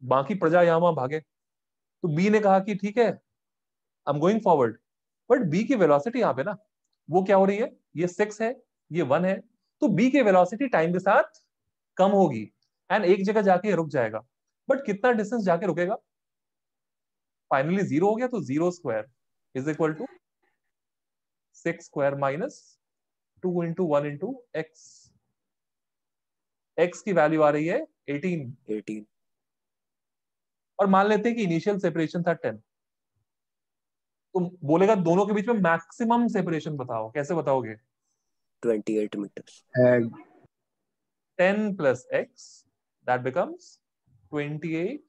बाकी प्रजा यहां वहां भागे। तो बी ने कहा कि ठीक है I am going forward, but B की वेलोसिटी यहां पे ना वो क्या हो रही है, ये 6 है, ये 1 है, तो बी की वेलोसिटी टाइम के साथ कम होगी एंड एक जगह जाके रुक जाएगा। बट कितना डिस्टेंस जाके रुकेगा? फाइनली 0 हो गया, तो 0 square is equal to 6 square minus 2 into 1 into X. X की वैल्यू आ रही है 18। और मान लेते हैं कि इनिशियल सेपरेशन था 10। तो बोलेगा दोनों के बीच में मैक्सिमम सेपरेशन बताओ, कैसे बताओगे? 28 meters. add 10 plus x, that becomes 28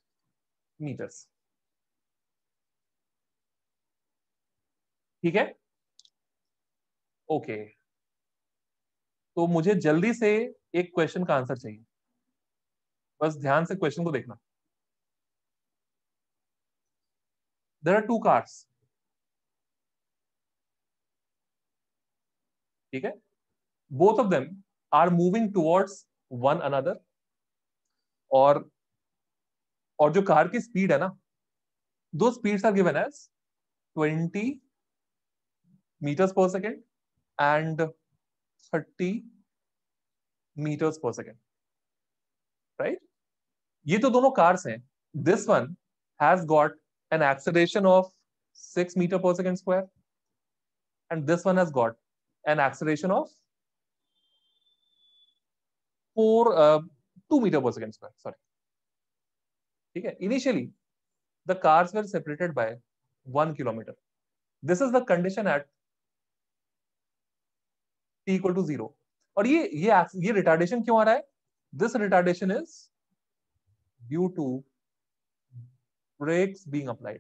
meters. ठीक है, ओके। तो मुझे जल्दी से एक क्वेश्चन का आंसर चाहिए, बस ध्यान से क्वेश्चन को देखना। देयर आर 2 cars, ठीक है, both of them are moving towards one another, और जो कार की स्पीड है ना, दो speeds are given as 20 meters per second and 30 meters per second, right? ये तो दोनों कार्स हैं। This one has got an acceleration of 6 meter per second square and this one has got an acceleration of 2 meter per second square, sorry, ठीक है। Initially the cars were separated by 1 kilometer. This is the condition at t equal to 0। और ये रिटार्डेशन क्यों आ रहा है? This retardation is due to brakes being applied।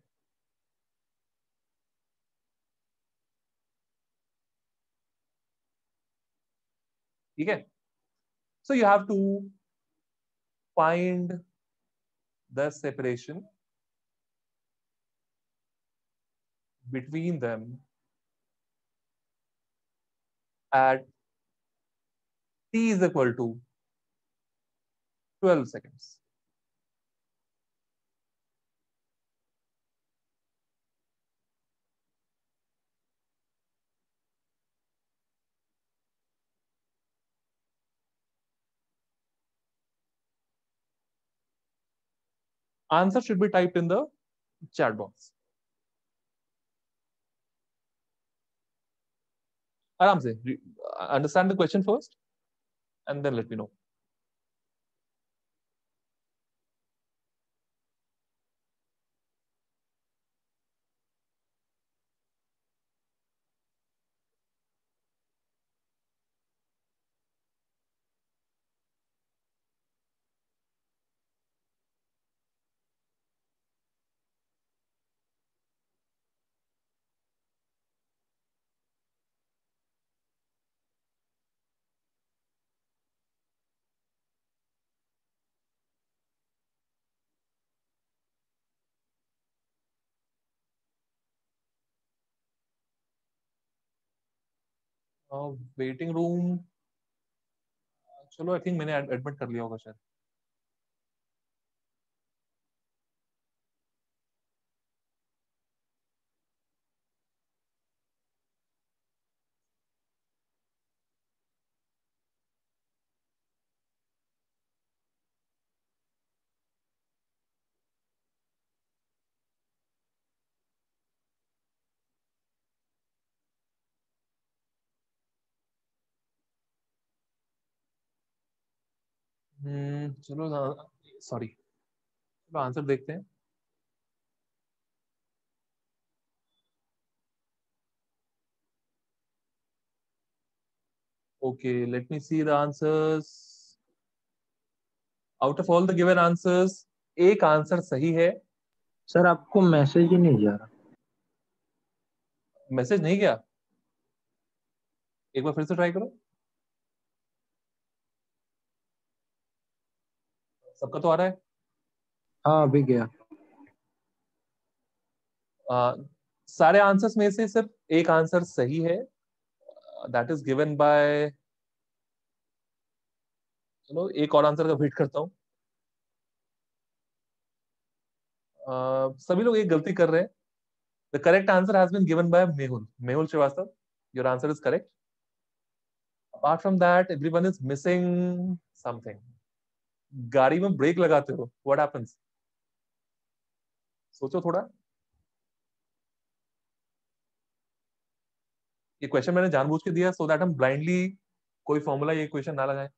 ठीक है, so you have to find the separation between them at t is equal to 12 seconds। Answer should be typed in the chat box। आराम से understand the question first and then let me know। Waiting room, चलो आई थिंक मैंने एडमिट कर लिया होगा शायद। चलो सॉरी, चलो आंसर देखते हैं। Okay, let me see the answers. Out of all the given answers, एक आंसर सही है। सर आपको मैसेज ही नहीं जा रहा। मैसेज नहीं गया, एक बार फिर से ट्राई करो। सबका तो आ रहा है। हाँ अभी गया। सारे आंसर्स में से सिर्फ एक आंसर सही है, दैट इज गिवन बाय, चलो एक और आंसर का वेट करता हूँ। सभी लोग एक गलती कर रहे हैं। The correct answer has been given by Mehul Shrivastava. Your answer is correct. Apart from that everyone is missing something. गाड़ी में ब्रेक लगाते हो, व्हाट हैपेंस? सोचो थोड़ा। ये क्वेश्चन मैंने जानबूझ के दिया सो दैट हम ब्लाइंडली कोई फॉर्मूला ये क्वेश्चन ना लगाएं।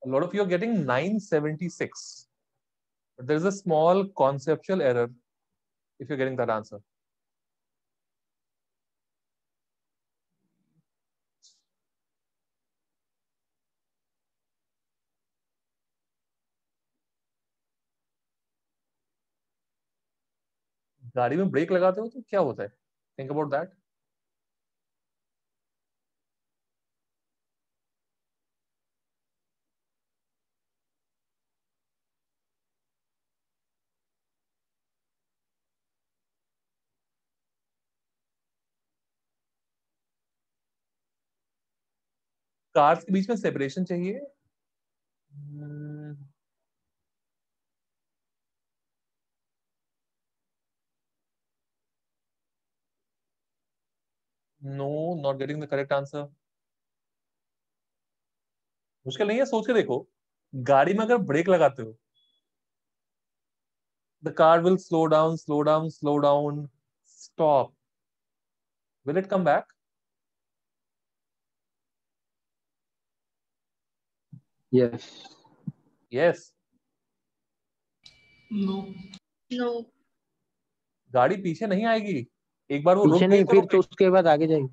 A lot of you are getting 976, but there is a small conceptual error if you're getting that answer. गाड़ी में ब्रेक लगाते हो तो क्या होता है? Think about that. कार्स के बीच में सेपरेशन चाहिए। No, not getting the correct answer. मुश्किल नहीं है, सोच के देखो। गाड़ी में अगर ब्रेक लगाते हो, the car will slow down slow down slow down, stop. Will it come back? Yes. Yes. No. No. गाड़ी पीछे नहीं आएगी, एक बार वो रुक पीछे गई नहीं, फिर रुक तो गई। उसके बाद आगे जाएगी।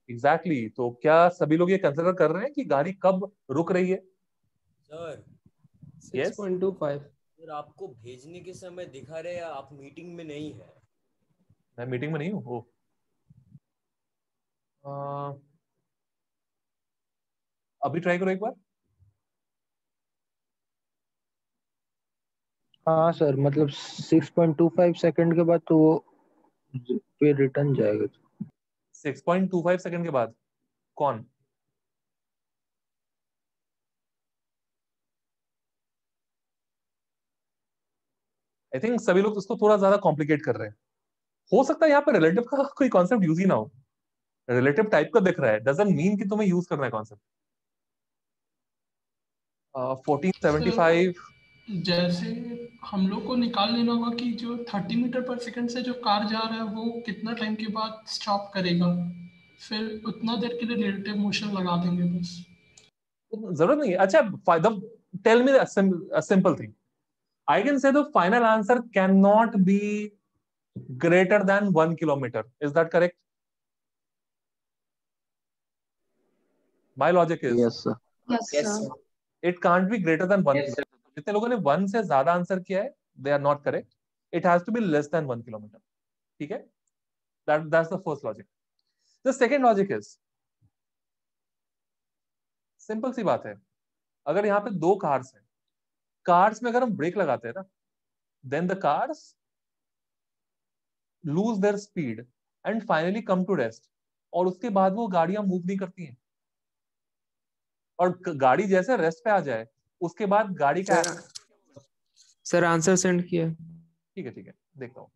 एग्जैक्टली तो क्या सभी लोग ये कंसिडर कर रहे हैं कि गाड़ी कब रुक रही है? Sir yes. 6.25। सर आपको भेजने के समय दिखा रहे हैं आप मीटिंग में नहीं है। मैं मीटिंग में नहीं हूँ। अभी ट्राई करो एक बार। हाँ सर, मतलब 6.25 सेकंड के बाद तो वो फिर रिटर्न जाएगा। 6.25 सेकंड के बाद कौन? आई थिंक सभी लोग इसको थोड़ा ज्यादा कॉम्प्लिकेट कर रहे हैं। हो सकता है यहाँ पे रिलेटिव का कोई कॉन्सेप्ट यूज ही ना हो। रिलेटिव टाइप का दिख रहा है, डजंट मीन कि तुम्हें यूज करना है कॉन्सेप्ट। 1475। जैसे हम लोग को निकाल लेना होगा कि जो 30 मीटर पर सेकंड से जो कार जा रहा है वो कितना टाइम के बाद स्टॉप करेगा, फिर उतना देर के लिए रिलेटिव मोशन लगा देंगे बस। जरूरत नहीं है। अच्छा, tell me a simple thing. I can say the final answer cannot be greater than 1 kilometer. Is that correct? My logic is yes sir. Yes, sir. it can't be greater than 1 kilometer. जितने लोगों ने 1 से ज्यादा आंसर किया है, they are not correct. It has to be less than 1 kilometer. ठीक है? That's the first logic. The second logic is simple सी बात है, अगर यहाँ पे दो कार्स हैं, कार्स में अगर हम ब्रेक लगाते हैं ना, then the cars lose their speed and finally come to rest, और उसके बाद वो गाड़ियां मूव नहीं करती हैं, और गाड़ी जैसे रेस्ट पे आ जाए उसके बाद गाड़ी का सर आंसर सेंड किया। ठीक है देखता हूँ।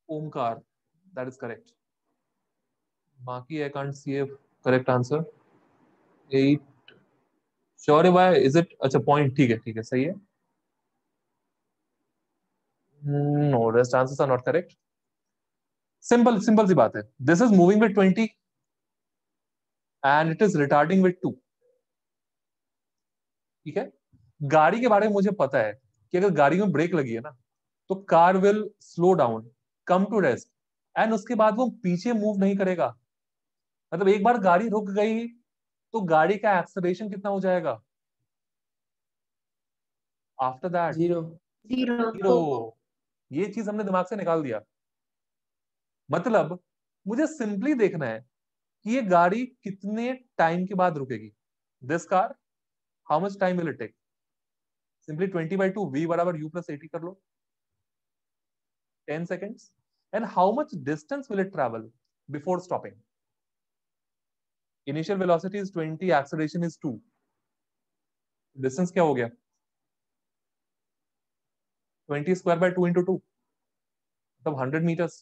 Omkar, that is correct. बाकी I can't see a correct answer. 8 sure है भाई, इज इट? अच्छा पॉइंट, ठीक है सही है। No, rest answers are not correct. Simple सी बात है, this is moving with 20 and it is retarding with 2। ठीक है, गाड़ी के बारे में मुझे पता है कि अगर गाड़ी में ब्रेक लगी है ना तो car will slow down, come to rest, and उसके बाद वो पीछे मूव नहीं करेगा। मतलब एक बार गाड़ी रुक गई तो गाड़ी का एक्सेलरेशन कितना हो जाएगा आफ्टर दैट? 0। जीरो। ये चीज हमने दिमाग से निकाल दिया। मतलब मुझे सिंपली देखना है कि ये गाड़ी कितने टाइम के बाद रुकेगी। This car, how much time will it take? Simply 20/2 v बराबर u plus 80 कर लो, 10 seconds. And how much distance will it travel before stopping? Initial velocity is 20, acceleration is 2. Distance क्या हो गया? 20 square by 2 into 2, मतलब 100 meters.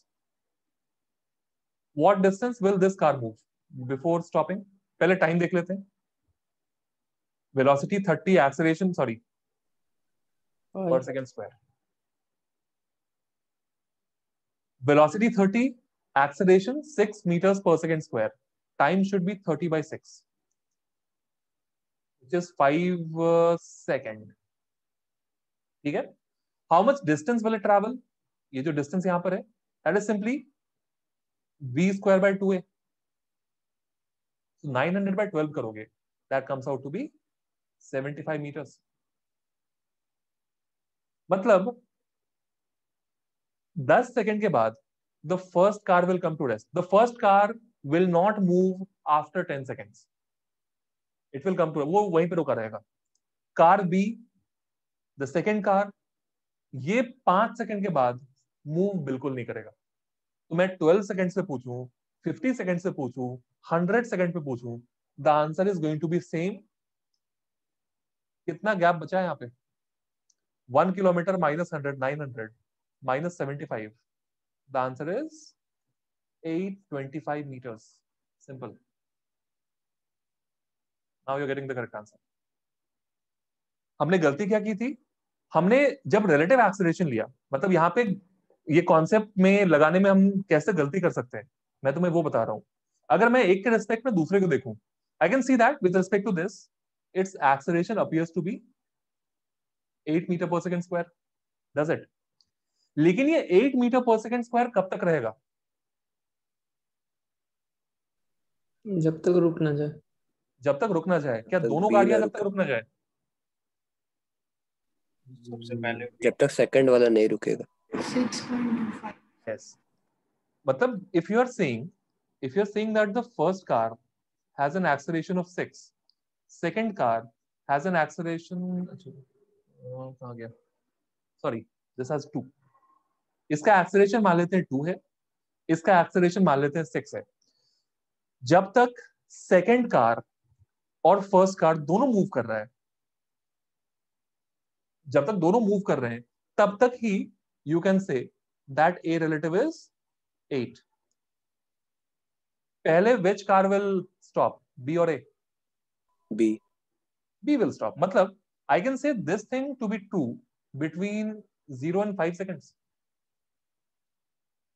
What distance will this car move before stopping? पहले टाइम देख लेते हैं। Velocity 30, acceleration per second square. Velocity 30, acceleration 6 meters per second square. Time should be 30/6, which is 5 seconds. ठीक है? How much distance will it travel? ये जो distance यहां पर है, that is simply v square by 2a. So 900/12 करोगे, that comes out to be 75 meters. मतलब 10 सेकंड के बाद the first car will come to rest. The first car will not move after 10 seconds. It will come to, वो वहीं पे रुका रहेगा। Car B, the second car, ये 5 सेकंड के बाद मूव बिल्कुल नहीं करेगा। तो मैं 12 सेकंड से पूछूं, 50 सेकंड से पूछूं, 100 सेकंड पे पूछूं, the answer is going to be same. कितना गैप बचा है यहाँ पे? 1 kilometre minus 100, 900 minus 75, the answer is 825 meters. Simple. Now you're getting the correct answer. हमने गलती क्या की थी? हमने जब रिलेटिव एक्सीलरेशन लिया, मतलब यहाँ पे ये कॉन्सेप्ट में लगाने में हम कैसे गलती कर सकते हैं, मैं तुम्हें वो बता रहा हूं। अगर मैं एक के रिस्पेक्ट में दूसरे को देखूं, I can see that with respect to this it's acceleration appears to be 8 metre per second square, does it? लेकिन ये 8 मीटर पर सेकंड स्क्वायर कब तक रहेगा? जब तक रुक ना जाए। जब तक रुक ना जाए। क्या तक दोनों भी गाड़ियां ना जब तक रुके। रुक ना जाए? सबसे पहले जब तक सेकंड वाला नहीं रुकेगा। 6.25. Yes. मतलब if you are saying that the first car has an acceleration of 6, second car has an acceleration, कहाँ गया? Sorry, this has 2. इसका acceleration मान लेते हैं 2 है, इसका acceleration मान लेते हैं 6 है। जब तक सेकेंड कार और फर्स्ट कार दोनों मूव कर रहा है, जब तक दोनों मूव कर रहे हैं, तब तक ही you can say that A relative is 8. पहले which car will stop, B or A? B. B will stop. मतलब I can say this thing to be true between 0 and 5 seconds.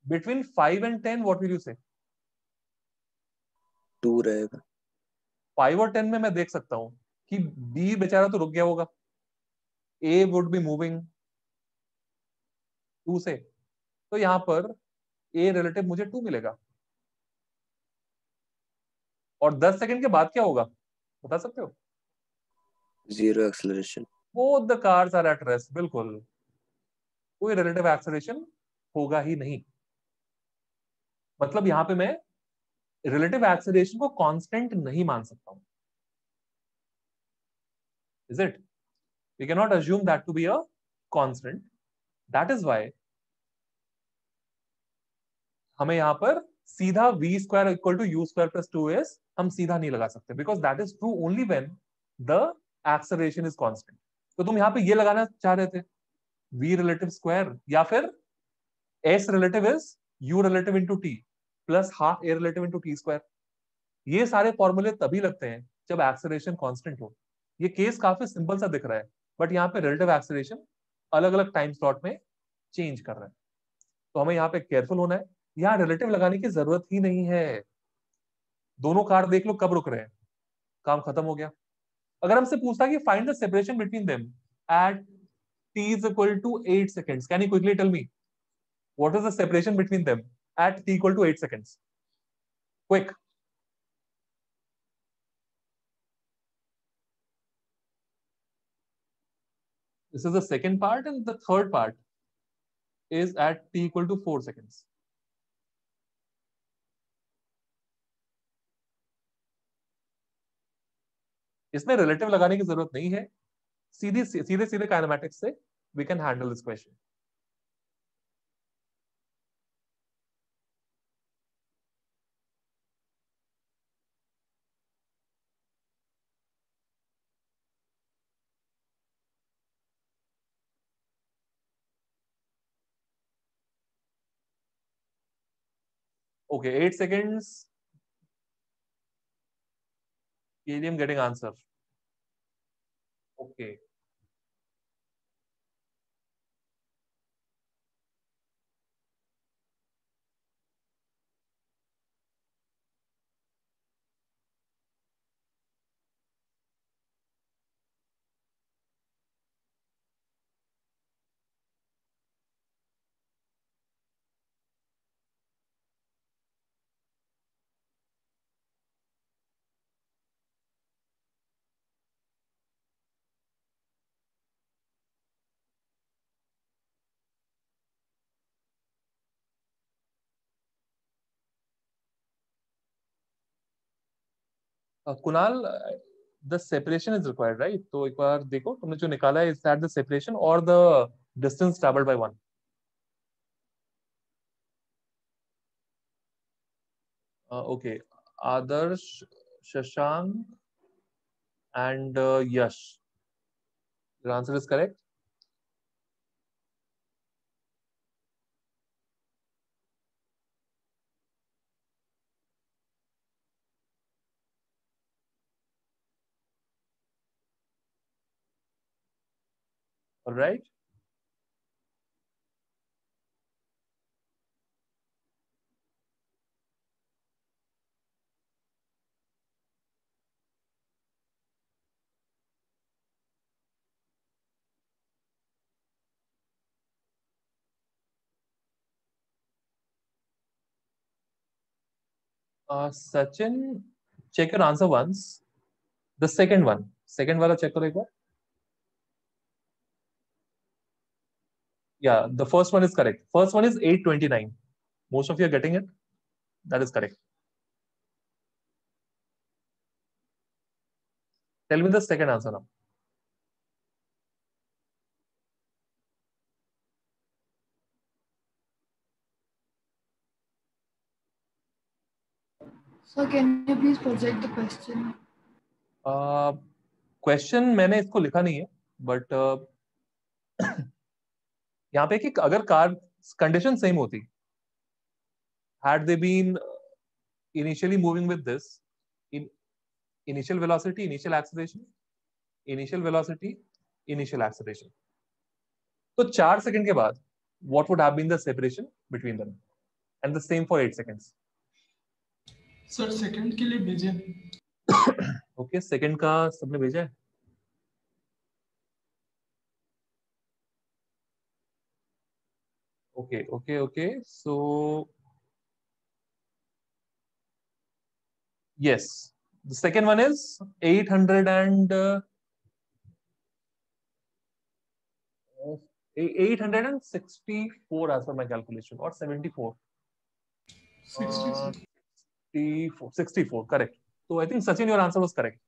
Between 5 and 10, what will you say? 2 रहेगा। 5 और 10 में मैं देख सकता हूं कि B बेचारा तो रुक गया होगा, A would be moving 2 से, तो यहां पर A रिलेटिव मुझे 2 मिलेगा। और 10 सेकंड के बाद क्या होगा बता सकते हो? 0 acceleration. Both the cars are at rest. बिल्कुल, कोई रिलेटिव एक्सेलरेशन होगा ही नहीं। मतलब यहां पे मैं रिलेटिव एक्सेलरेशन को कांस्टेंट नहीं मान सकता हूं। Is it? We can not assume that to be a constant. That is why हमें यहां पर सीधा v square equal to u square plus 2s हम सीधा नहीं लगा सकते, because that is true only when the acceleration is constant. तो तुम यहां पे ये लगाना चाह रहे थे v रिलेटिव स्क्वायर, या फिर s relative is u relative into T plus half a relative into t square. ये सारे फॉर्मूले तभी लगते हैं जब एक्सेलरेशन कांस्टेंट हो। ये केस काफी सिंपल सा दिख रहा है, बट यहाँ पे रिलेटिव एक्सेलरेशन अलग अलग टाइम स्लॉट में चेंज कर रहा है। तो हमें यहाँ पे केयरफुल होना है। यहाँ रिलेटिव लगाने की जरूरत ही नहीं है। दोनों कार देख लो कब रुक रहे हैं, काम खत्म हो गया। अगर हमसे पूछता कि find the separation between them at t is equal to 8 seconds, can you quickly tell me what is the separation between them at t equal to 8 seconds? Quick. This is the second part, and the third part is at t equal to 4 seconds. इसमें रिलेटिव लगाने की जरूरत नहीं है, सीधे सीधे काइनेमैटिक्स से we can handle this question. Okay, 8 seconds. Helium getting answer. Okay. Kunal, the separation is required right? तो एक बार देखो तुमने जो निकाला है, इज दैट द सेपरेशन और the distance travelled bye 1? Okay, Adarsh, Shashank, and Yash. Your answer is correct. All right. Sachin, check your answer once. The second one. Second वाला check करो एक बार. Yeah, the first one is correct. First one is 829. Most of you are getting it. That is correct. Tell me the second answer now. So can you please project the question? Question मैंने इसको लिखा नहीं है, बट यहाँ पे कि अगर कार कंडीशन सेम होती, had they been initially moving with this in initial velocity, initial acceleration, initial velocity, initial acceleration, तो 4 सेकंड के बाद what would have been the separation between them, and the same for 8 seconds. Sir second के लिए भेजे। ओके, सेकंड का सबने भेजा है? Okay, okay, okay. So yes, the second one is 800 and 864 as per my calculation, or 74. 64, correct. So I think Sachin, your answer was correct.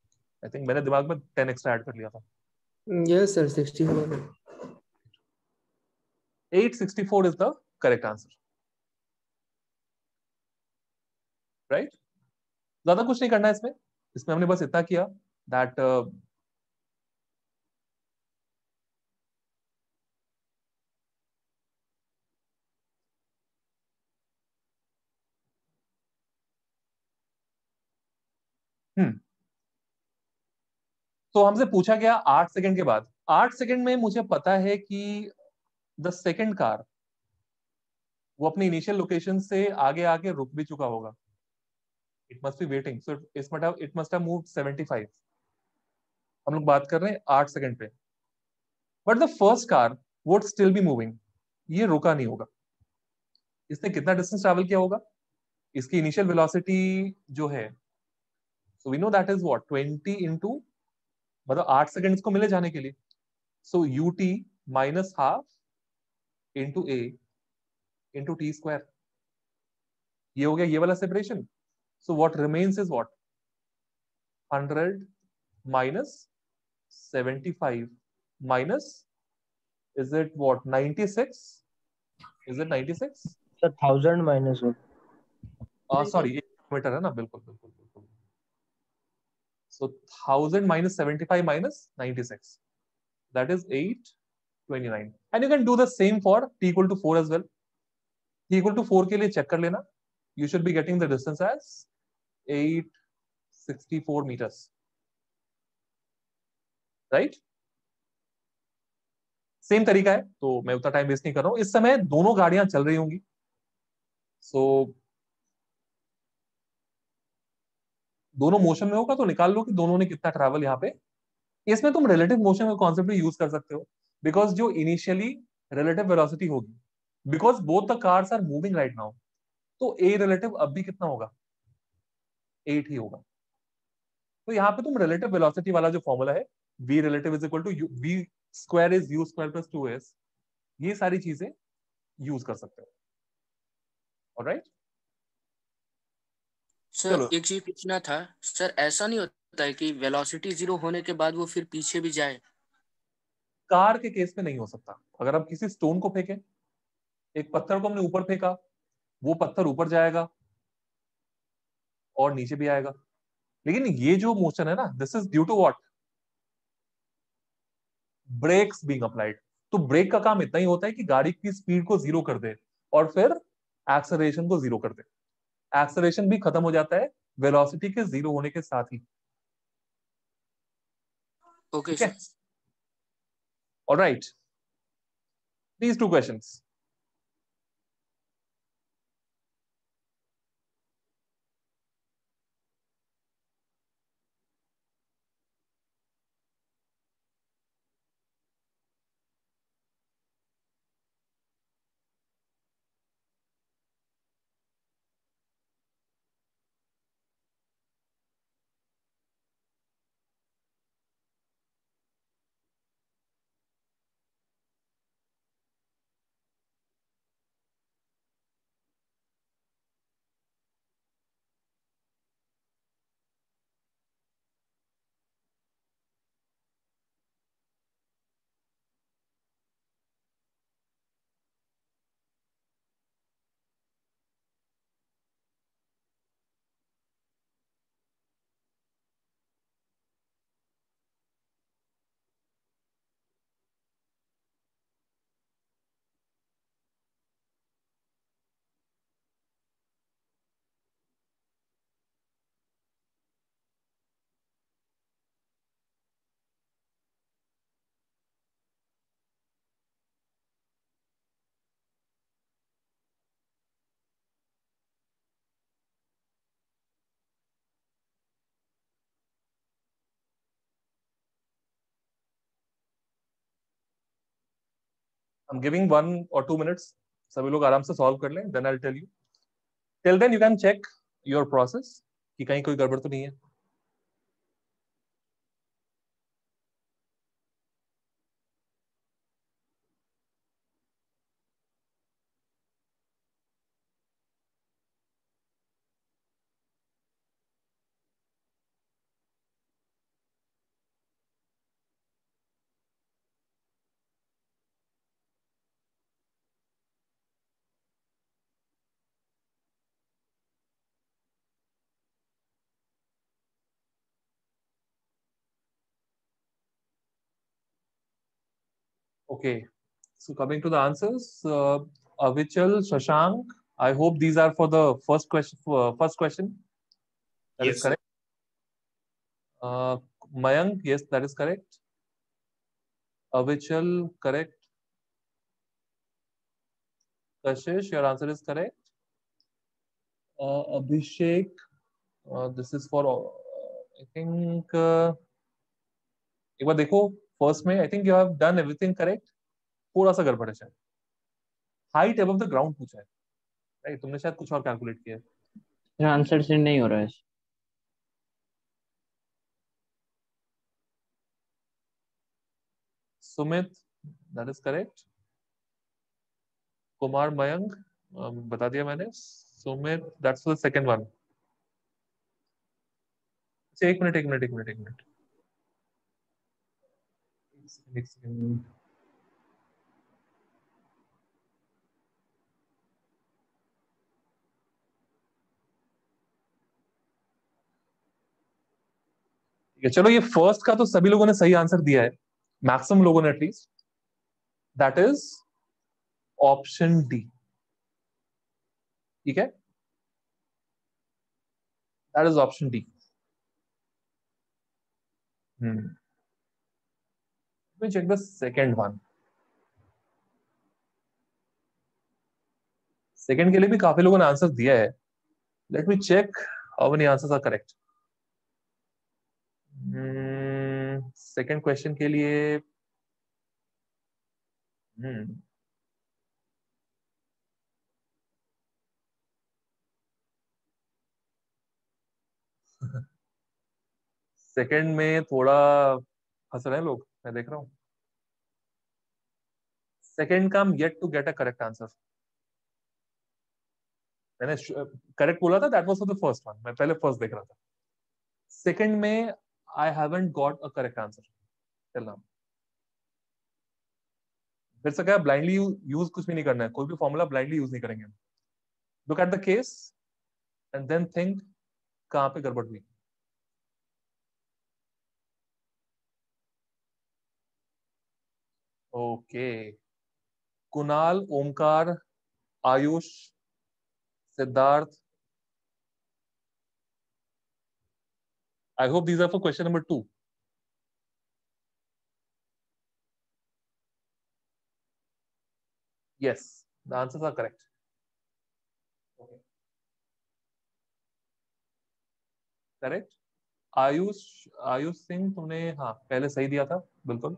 I think मैंने दिमाग में 10 extra add कर लिया था. Yes, sir. 64. 864 is the correct answer. Right? ज्यादा कुछ नहीं करना है इसमें. इसमें हमने बस इतना किया that तो हमसे पूछा गया 8 सेकंड के बाद. 8 सेकंड में मुझे पता है कि द सेकंड कार वो अपनी इनिशियल लोकेशन से आगे आके रुक भी चुका होगा. It must be waiting, so it must have moved 75. हम लोग बात कर रहे हैं 8 सेकंड पे. But the first car would still be moving. ये रुका नहीं होगा. इसने कितना डिस्टेंस ट्रैवल किया होगा? इसकी इनिशियल वेलोसिटी जो है, so we know that is what 20 into, मतलब 8 सेकंड इसको मिले जाने के लिए. So ut minus half into a into t square. ये हो गया ये वाला separation. So what remains is what 100 minus 75 minus, is it what 96? Is it 96? Sir 1000 minus हो. सॉरी 1 किलोमीटर है ना. बिल्कुल बिल्कुल बिल्कुल. So 1000 minus 75 minus 96, that is 829. And you can do the same for t equal to 4 as well. t equal to 4 के लिए चेक कर लेना. You should be getting the distance as 864 meters. Right? Same तरीका है, तो मैं उतना टाइम वेस्ट नहीं कर रहा हूं. इस समय दोनों गाड़ियां चल रही होंगी. सो दोनों मोशन में होगा, तो निकाल लो कि दोनों ने कितना ट्रैवल यहाँ पे. इसमें तुम रिलेटिव मोशन का कॉन्सेप्ट भी यूज कर सकते हो, बिकॉज जो इनिशियली रिलेटिव वेलोसिटी होगी, because both the cars are moving right now, तो ए रिलेटिव अब भी कितना होगा 8 ही होगा. तो यहाँ पे तुम रिलेटिव वेलोसिटी वाला जो फॉर्मूला है, v relative is equal to v square is u square plus 2s, ये सारी चीजें यूज कर सकते हो. ऑलराइट सर एक चीज पूछना था सर, ऐसा नहीं होता है कि वेलोसिटी 0 होने के बाद वो फिर पीछे भी जाए? कार के केस में नहीं हो सकता. अगर आप किसी स्टोन को फेंकें, एक पत्थर को हमने ऊपर फेंका, वो पत्थर ऊपर जाएगा और नीचे भी आएगा. लेकिन ये जो मोशन है ना, this is due to what brakes being applied. तो ब्रेक का काम इतना ही होता है कि गाड़ी की स्पीड को 0 कर दे और फिर एक्सेलरेशन को 0 कर दे. एक्सेलरेशन भी खत्म हो जाता है वेलोसिटी के 0 होने के साथ ही. Okay sir. Alright, these two questions. I'm giving 1 or 2 minutes. सभी लोग आराम से सॉल्व कर लें, then I'll tell you. Till then you can check your process कि कहीं कोई गड़बड़ तो नहीं है. Okay, so coming to the answers, Avichal, Shashank, I hope these are for the first question. First question, that is Yes, sir. correct. Mayank, yes, that is correct. Avichal, correct. Kashish, your answer is correct. Abhishek, this is for I think एक बार देखो फर्स्ट में I think you have done everything correct. थोड़ा सा गड़बड़ है शायद. हाइट अबव द ग्राउंड पूछा है, राइट? तुमने शायद कुछ और कैलकुलेट किया है. आंसर से नहीं हो रहा है. Sumit, that is correct. Kumar, Mayank, बता दिया मैंने. Sumit, that's the second one. एक मिनट एक मिनट एक मिनट एक मिनट एक सेकंड. ठीक है, चलो ये फर्स्ट का तो सभी लोगों ने सही आंसर दिया है, मैक्सिमम लोगों ने at least. That is option D. ठीक है, that is option D. Let me check the second one. Second के लिए भी काफी लोगों ने आंसर दिया है. Let me check how many answers are correct. Second question के लिए सेकंड में थोड़ा फंस रहे हैं लोग, मैं देख रहा हूँ. सेकंड का yet to get a correct answer. मैंने करेक्ट बोला था, that was for the first one. मैं पहले फर्स्ट देख रहा था. सेकंड में I haven't got a correct answer till now. फिर से क्या, ब्लाइंडली यूज कुछ भी नहीं करना है, कोई भी फॉर्मूला ब्लाइंडली यूज नहीं करेंगे. Look at the case and then think कहां पे गड़बड़ हुई. Okay, Kunal, Omkar, Ayush, Siddharth, I hope these are for question number 2. Yes, the answers are correct. Okay. Correct. Ayush Singh, तुमने हाँ पहले सही दिया था, बिल्कुल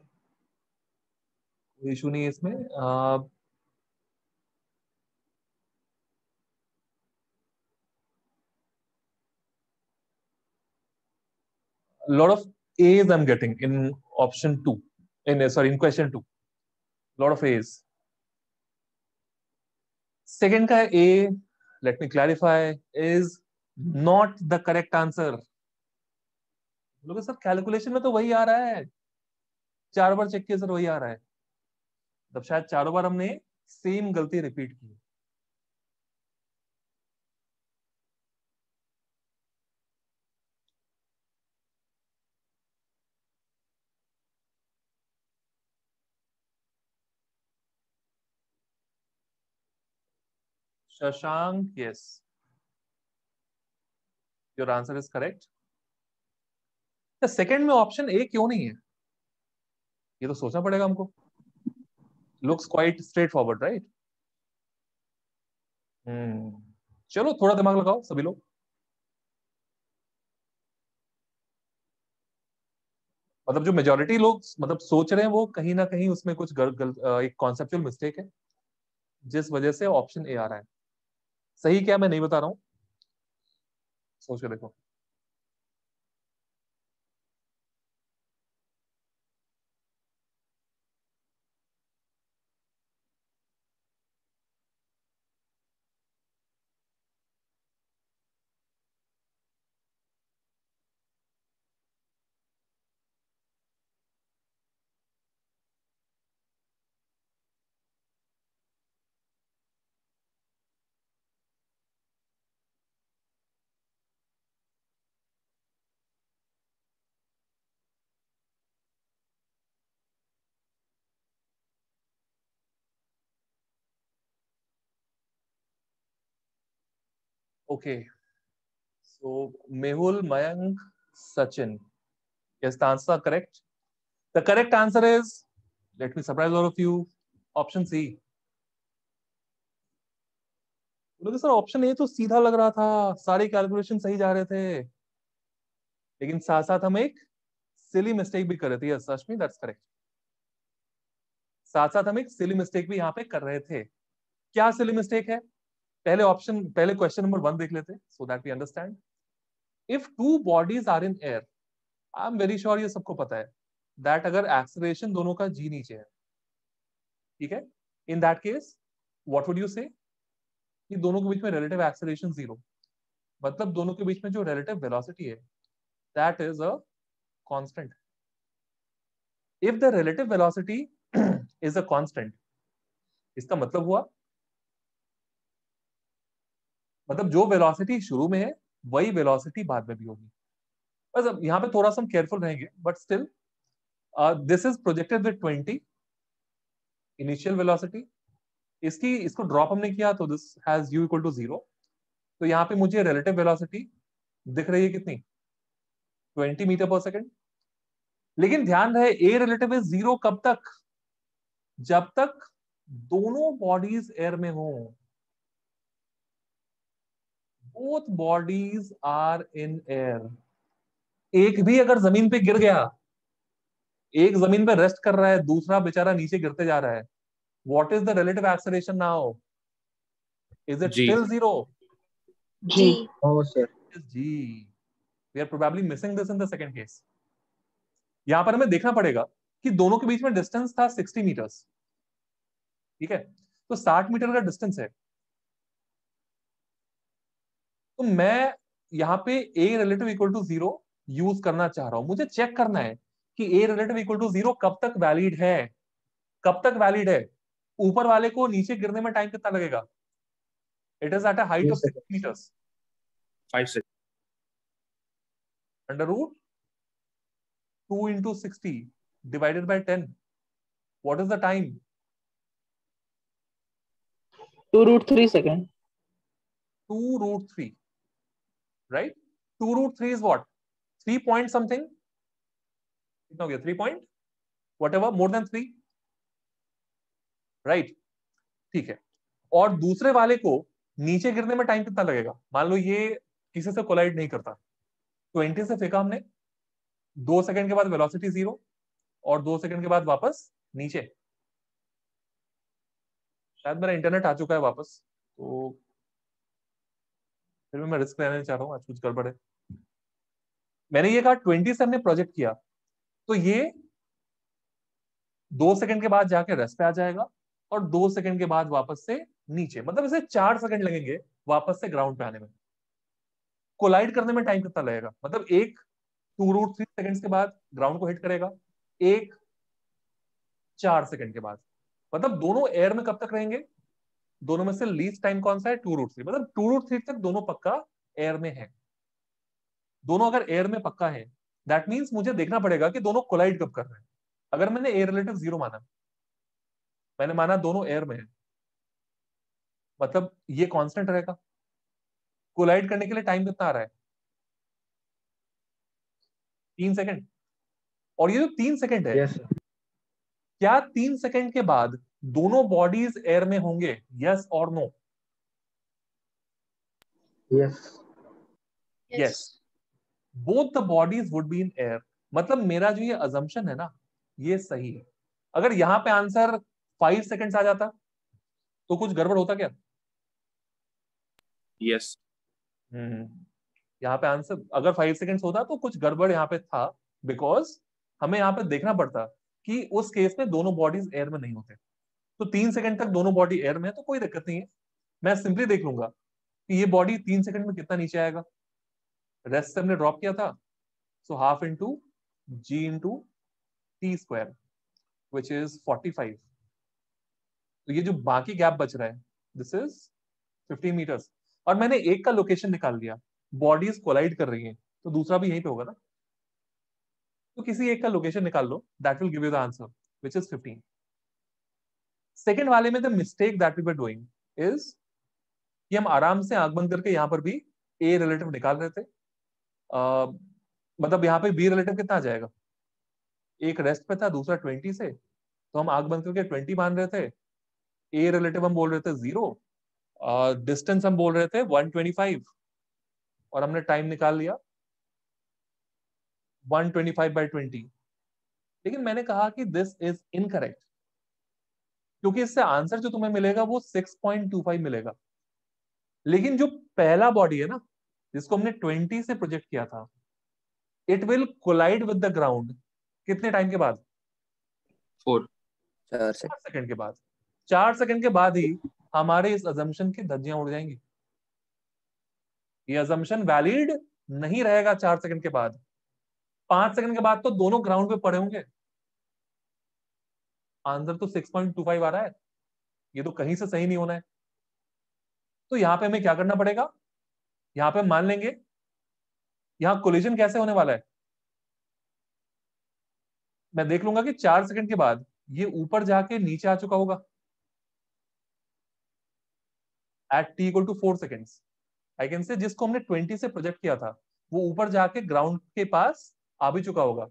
कोई इशू नहीं है इसमें. lot of A's I'm getting in option 2. In question 2. Lot of A's. Second का A, let me clarify, is not the correct answer. लोग सर कैलकुलेशन में तो वही आ रहा है, 4 बार चेक किया सर वही आ रहा है. तब शायद 4 बार हमने सेम गलती रिपीट की. Shashank, yes. Your answer is correct. The second में ऑप्शन ए क्यों नहीं है, ये तो सोचना पड़ेगा हमको. Looks quite straightforward, right? चलो थोड़ा दिमाग लगाओ सभी लोग. मतलब जो मेजोरिटी लोग मतलब सोच रहे हैं वो कहीं ना कहीं उसमें कुछ एक कॉन्सेप्चुअल मिस्टेक है, जिस वजह से ऑप्शन ए आ रहा है. सही क्या मैं नहीं बता रहा हूं, सोच के देखो. Okay. So Mehul, Mayank, Sachin. Yes, the answer correct. The correct answer is, let me surprise all of you, option C. बोले सर ऑप्शन ए तो सीधा लग रहा था, सारे कैलकुलेशन सही जा रहे थे, लेकिन साथ साथ हम एक सिली मिस्टेक भी कर रहे थे. Yes Ashmi, that's correct. साथ साथ हम एक सिली मिस्टेक भी यहाँ पे कर रहे थे. क्या सिली मिस्टेक है? पहले क्वेश्चन नंबर 1 देख लेते, so that we understand. If two bodies are in air, I am very sure ये सबको पता है दैट अगर एक्सेलरेशन दोनों का जी नीचे है, ठीक है, इन that case what would you से कि दोनों के बीच में रिलेटिव एक्सेलरेशन 0, मतलब दोनों के बीच में जो रिलेटिव वेलोसिटी है that is a constant. If the relative velocity is a constant, इसका मतलब हुआ, मतलब जो वेलोसिटी शुरू में है वही वेलोसिटी बाद में भी होगी. बस अब यहाँ पे थोड़ा सा हम केयरफुल रहेंगे, but still this is projected with 20 initial velocity. इसको ड्रॉप हमने किया तो this has u equal to 0. तो यहाँ पे मुझे रिलेटिव वेलोसिटी दिख रही है कितनी, 20 मीटर पर सेकेंड. लेकिन ध्यान रहे ए रिलेटिव इज 0 कब तक, जब तक दोनों बॉडीज एयर में हो. Both bodies are in air. एक भी अगर जमीन पे गिर गया, एक जमीन पे रेस्ट कर रहा है, दूसरा बेचारा नीचे गिरते जा रहा है, what is the relative acceleration now? Is it G. Still 0? G. Oh, sir. G. We are probably missing this in the second case. यहां पर हमें देखना पड़ेगा कि दोनों के बीच में डिस्टेंस था 60 मीटर्स, ठीक है, तो 60 मीटर का डिस्टेंस है. तो मैं यहाँ पे a relative equal to 0 use करना चाह रहा हूं. मुझे चेक करना है कि a रिलेटिव इक्वल टू 0 कब तक वैलिड है, कब तक वैलिड है. ऊपर वाले को नीचे गिरने में टाइम कितना लगेगा? It is at a height of 60 metres. 5 seconds. Under root 2 into 60 divided by 10. What is the time? 2√3 seconds. 2√3. Right? 2√3 is what? 3 point something? कितना हो गया? 3 point? Whatever, more than 3. Right? ठीक है. और दूसरे वाले को नीचे गिरने में टाइम कितना लगेगा? मान लो ये किसी से कोलाइड नहीं करता, 20 से फेंका हमने, 2 सेकंड के बाद वेलोसिटी 0 और 2 सेकंड के बाद वापस नीचे. शायद मेरा इंटरनेट आ चुका है वापस, तो फिर भी मैं रिस्क लेना नहीं चाह रहा हूँ, आज कुछ गड़बड़ है. मैंने ये कहा 20 से हमने प्रोजेक्ट किया, तो ये 2 सेकंड के बाद जाके रेस्ट पे आ जाएगा और 2 सेकंड के बाद वापस से नीचे, मतलब इसे 4 सेकंड लगेंगे वापस से ग्राउंड पे आने में. कोलाइड करने में टाइम कितना लगेगा? मतलब एक 2√3 सेकंड्स के बाद ग्राउंड को हिट करेगा, एक 4 सेकंड के बाद. मतलब दोनों एयर में कब तक रहेंगे? दोनों में से लीस्ट टाइम कौन सा है? 2√3. मतलब 2√3 तक दोनों पक्का एयर में है. दोनों अगर एयर में पक्का है, दैट मींस मुझे देखना पड़ेगा कि दोनों कोलाइड कब कर रहे हैं. अगर मैंने एयर रिलेटिव 0 माना, मैंने माना दोनों एयर में है, मतलब ये कांस्टेंट रहेगा. कोलाइड करने के लिए टाइम कितना आ रहा है? 3 सेकंड. और ये जो 3 सेकंड है, Yes, sir. क्या 3 सेकंड के बाद दोनों बॉडीज एयर में होंगे? यस और no? Yes. Yes, both the bodies would be in air. मतलब मेरा जो ये अजम्पशन है ना, ये सही है. अगर यहां पे आंसर 5 सेकंड्स आ जाता तो कुछ गड़बड़ होता क्या? Yes. यहाँ पे आंसर अगर 5 सेकंड्स होता तो कुछ गड़बड़ यहाँ पे था, बिकॉज हमें यहाँ पे देखना पड़ता कि उस केस में दोनों बॉडीज एयर में नहीं होते. तो 3 सेकंड तक दोनों बॉडी एयर में है तो कोई दिक्कत नहीं है. मैं सिंपली देख लूंगा कि ये बॉडी 3 सेकंड में कितना नीचे आएगा. रेस्ट से हमने ड्रॉप किया था, so half into g into t square which is 45. तो ये जो बाकी गैप बच रहा है, दिस इज 15 मीटर्स. और मैंने एक का लोकेशन निकाल लिया, बॉडीज कोलाइड कर रही हैं, तो दूसरा भी यहीं पे होगा ना. तो किसी एक का लोकेशन निकाल लो, that will give you the answer which is 15. Second वाले में the mistake that we were doing is कि हम आराम से आंख बंद करके यहाँ पर भी ए रिलेटिव निकाल रहे थे। मतलब यहाँ पे बी रिलेटिव कितना आ जाएगा, एक रेस्ट पे था, दूसरा 20 से, तो हम आंख बंद करके 20 मान रहे थे। ए रिलेटिव हम बोल रहे थे 0, डिस्टेंस हम बोल रहे थे 125, और हमने टाइम निकाल लिया 125/20। लेकिन मैंने कहा कि दिस इज इनकरेक्ट, क्योंकि इससे आंसर जो तुम्हें मिलेगा वो 6.25 मिलेगा। लेकिन जो पहला बॉडी है ना, जिसको हमने 20 से प्रोजेक्ट किया था, it will collide with the ground कितने टाइम के बाद? 4 सेकंड के बाद। 4 सेकंड के बाद ही हमारे इस अजम्पशन की धज्जियां उड़ जाएंगी। ये अजम्पशन वैलिड नहीं रहेगा 4 सेकंड के बाद। 5 सेकंड के बाद तो दोनों ग्राउंड पे पड़े होंगे। आंसर तो 6.25 आ रहा है, ये तो कहीं से सही नहीं होना है। तो यहां पे हमें क्या करना पड़ेगा, यहां पे मान लेंगे यहां कोलिजन कैसे होने वाला है। मैं देख लूंगा कि 4 सेकंड के बाद ये ऊपर जाके नीचे आ चुका होगा एट t = 4 seconds. I can say जिसको हमने 20 से प्रोजेक्ट किया था वो ऊपर जाके ग्राउंड के पास आ भी चुका होगा,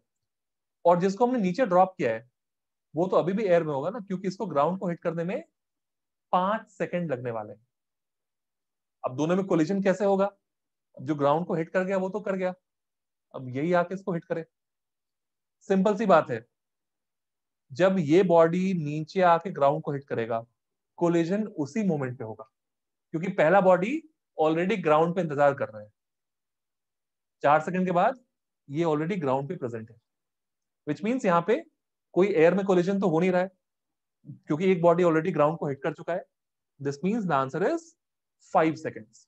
और जिसको हमने नीचे ड्रॉप किया है वो तो अभी भी एयर में होगा ना, क्योंकि इसको ग्राउंड को हिट करने में 5 सेकंड लगने वाले हैं। अब दोनों में कोलिजन कैसे होगा, अब जो ग्राउंड को हिट कर गया वो तो कर गया, अब यही आके इसको हिट करे। सिंपल सी बात है, जब ये बॉडी नीचे आके ग्राउंड को हिट करेगा कोलिजन उसी मोमेंट पे होगा, क्योंकि पहला बॉडी ऑलरेडी ग्राउंड पे इंतजार कर रहा है। 4 सेकंड के बाद ये ऑलरेडी ग्राउंड पे प्रेजेंट है, विच मीन्स यहाँ पे कोई एयर में कोलिजन तो हो नहीं रहा है, क्योंकि एक बॉडी ऑलरेडी ग्राउंड को हिट कर चुका है। This means the answer is 5 seconds.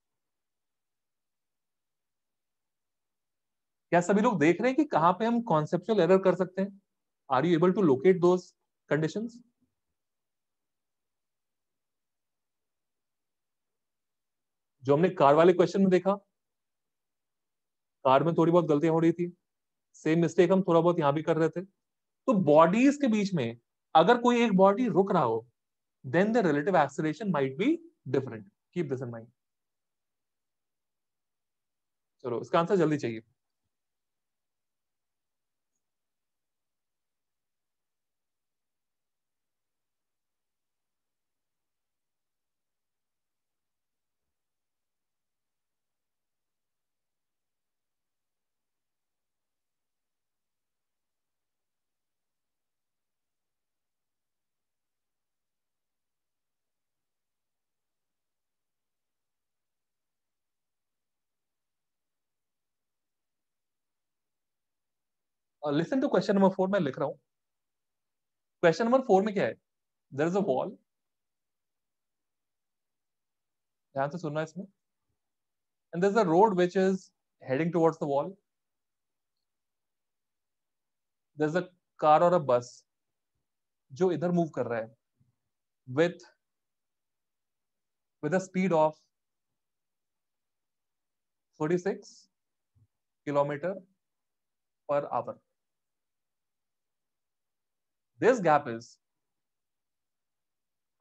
क्या सभी लोग देख रहे हैं कि कहां पे हम कॉन्सेप्चुअल एरर कर सकते हैं? Are you able to locate those conditions? जो हमने कार वाले क्वेश्चन में देखा, कार में थोड़ी बहुत गलतियां हो रही थी, सेम मिस्टेक हम थोड़ा बहुत यहां भी कर रहे थे। तो बॉडीज के बीच में अगर कोई एक बॉडी रुक रहा हो, then the relative acceleration might be different. Keep this in mind. चलो इसका आंसर जल्दी चाहिए। लिसन टू क्वेश्चन नंबर 4, मैं लिख रहा हूं। क्वेश्चन नंबर 4 में क्या है, देयर इज अ वॉल, ध्यान से सुनना इसमें, and there is a road which is heading towards the wall. There is a car और अ बस जो इधर मूव कर रहा है with a speed of 46 km/h. This gap is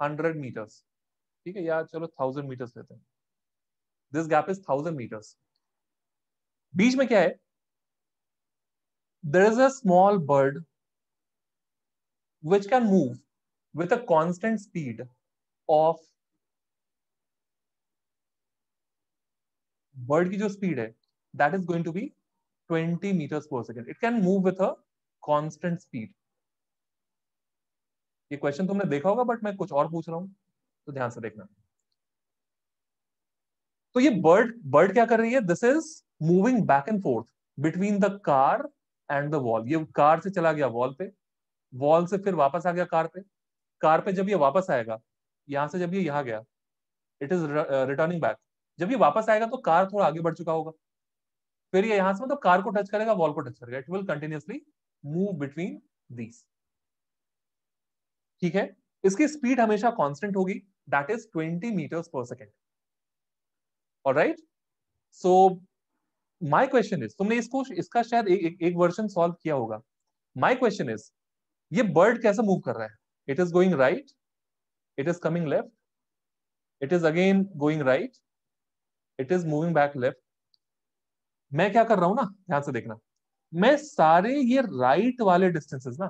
100 meters. ठीक है, या चलो 1000 meters लेते हैं। This gap is 1000 meters. बीच में क्या है, there is a small bird which can move with a constant speed of, bird की जो speed है that is going to be 20 meters per second. It can move with a constant speed. ये क्वेश्चन तुमने देखा होगा, बट मैं कुछ और पूछ रहा हूं, तो ध्यान से देखना। तो ये बर्ड क्या कर रही है, this is moving back and fourth between the car and the wall. ये कार से चला गया वॉल पे, वॉल से फिर वापस आ गया कार पे, कार पे जब ये वापस आएगा, यहां से जब ये यहां गया, इट इज रिटर्निंग बैक। जब ये वापस आएगा तो कार थोड़ा आगे बढ़ चुका होगा, फिर ये यहां से मतलब कार को टच करेगा, वॉल को टच करेगा, it will continuously move between these. ठीक है, इसकी स्पीड हमेशा कांस्टेंट होगी, that is 20 meters per second. Alright, so my question is, तुमने इसका शायद एक वर्जन सॉल्व किया होगा। माय क्वेश्चन इज, ये बर्ड कैसे मूव कर रहा है? It is going right, it is coming left, It is again going right. It is moving back left. मैं क्या कर रहा हूं ना, ध्यान से देखना, मैं सारे ये राइट वाले डिस्टेंसेस ना,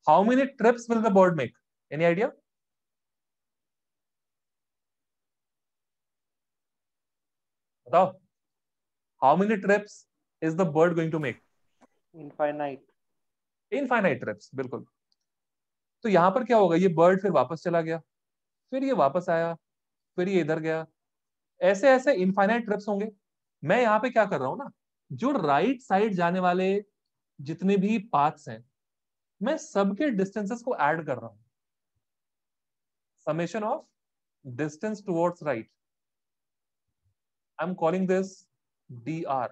how many trips will the bird make? Any idea? बताओ, how many trips is the bird going to make? Infinite. Infinite trips, बिल्कुल। तो यहां पर क्या होगा, ये बर्ड फिर वापस चला गया, फिर ये वापस आया, फिर ये इधर गया, ऐसे ऐसे इनफाइनाइट ट्रिप्स होंगे। मैं यहाँ पे क्या कर रहा हूं ना, जो राइट साइड जाने वाले जितने भी पाथ्स हैं, मैं सबके डिस्टेंसेस को ऐड कर रहा हूं। Summation of distance towards right, I am calling this dr।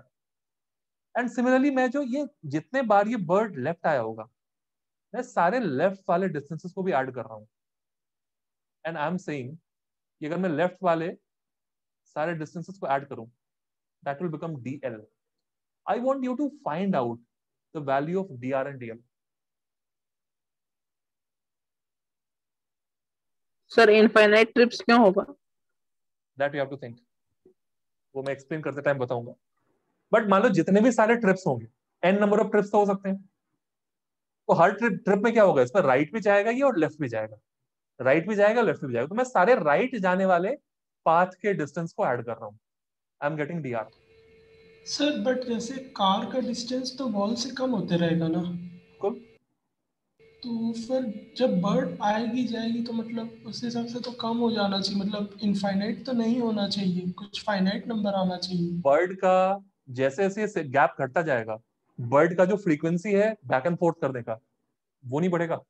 And similarly मैं जो ये जितने बार ये बर्ड लेफ्ट आया होगा, मैं सारे लेफ्ट वाले डिस्टेंसेस को भी ऐड कर रहा हूं। एंड आई एम सेइंग कि अगर मैं लेफ्ट वाले सारे डिस्टेंसेस को ऐड करूं, that will become dl. I want you to find out the value of dr and dl. Sir infinite trips क्यों होगा? That you have to think. वो मैं एक्सप्लेन करते टाइम बताऊंगा। बट मान लो जितने भी सारे ट्रिप्स होंगे, n नंबर ऑफ ट्रिप्स तो हो सकते हैं, तो हर ट्रिप में क्या होगा, इस पर राइट भी जाएगा ये और लेफ्ट भी जाएगा, राइट भी जाएगा लेफ्ट भी जाएगा, तो मैं सारे राइट जाने वाले पाथ के डिस्टेंस को ऐड कर रहा हूं। I am getting dr। Sir but जैसे कार का डिस्टेंस तो वॉल से कम होते रहेगा ना, बिल्कुल। तो फिर जब बर्ड आएगी जाएगी तो मतलब उस हिसाब से तो कम हो जाना चाहिए, मतलब इनफाइनाइट तो नहीं होना चाहिए, कुछ फाइनाइट नंबर आना चाहिए। बर्ड का जैसे जैसे गैप घटता जाएगा, बर्ड का जो फ्रीक्वेंसी है बैक एंड फोर्थ करने का, वो नहीं बढ़ेगा।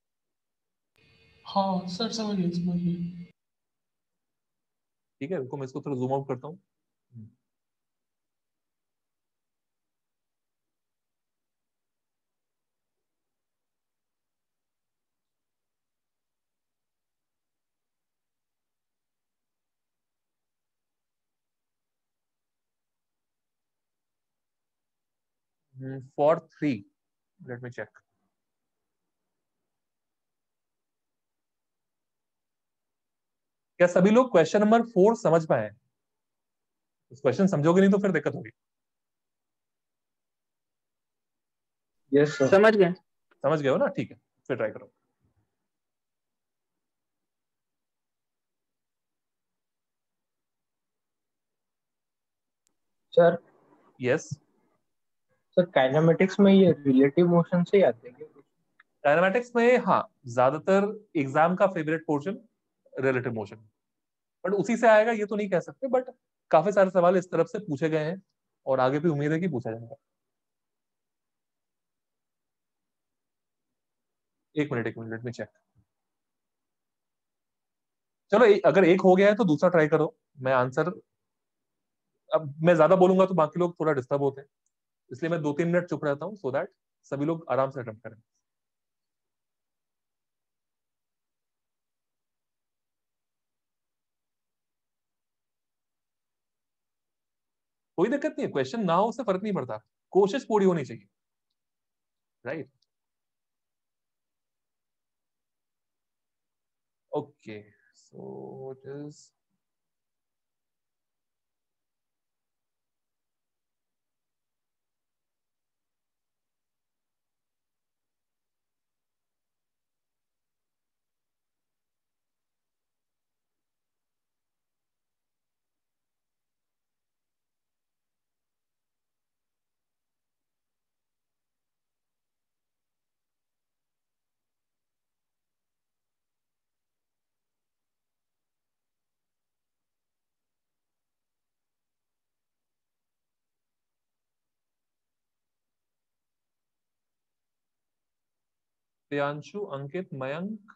हाँ सर समझ गए समझ गए। ठीक है, रुको मैं इसको थोड़ा जूम आउट करता हूँ। For 3, let me check. क्या सभी लोग क्वेश्चन नंबर 4 समझ पाए हैं? इस क्वेश्चन समझोगे नहीं तो फिर दिक्कत होगी। Yes sir. समझ गए। समझ गए हो ना? ठीक है, फिर ट्राई करो। Sir yes. सर काइनेमेटिक्स में ये रिलेटिव मोशन से ही आते हैं क्या? काइनेमैटिक्स में हाँ, ज्यादातर एग्जाम का favourite portion relative motion, but उसी से आएगा ये तो नहीं कह सकते, बट काफी सारे सवाल इस तरफ से पूछे गए हैं और आगे भी उम्मीद है कि पूछा जाएगा। एक मिनट लेट मी चेक। चलो अगर एक हो गया है तो दूसरा ट्राई करो। मैं आंसर, अब मैं ज्यादा बोलूंगा तो बाकी लोग थोड़ा डिस्टर्ब होते हैं, इसलिए मैं 2-3 मिनट चुप रहता हूँ सो दैट सभी लोग आराम से अटेम्प्ट करें। कोई दिक्कत नहीं है, क्वेश्चन ना हो से फर्क नहीं पड़ता, कोशिश पूरी होनी चाहिए, right? Okay, so it is Priyanshu, Ankit, Mayank,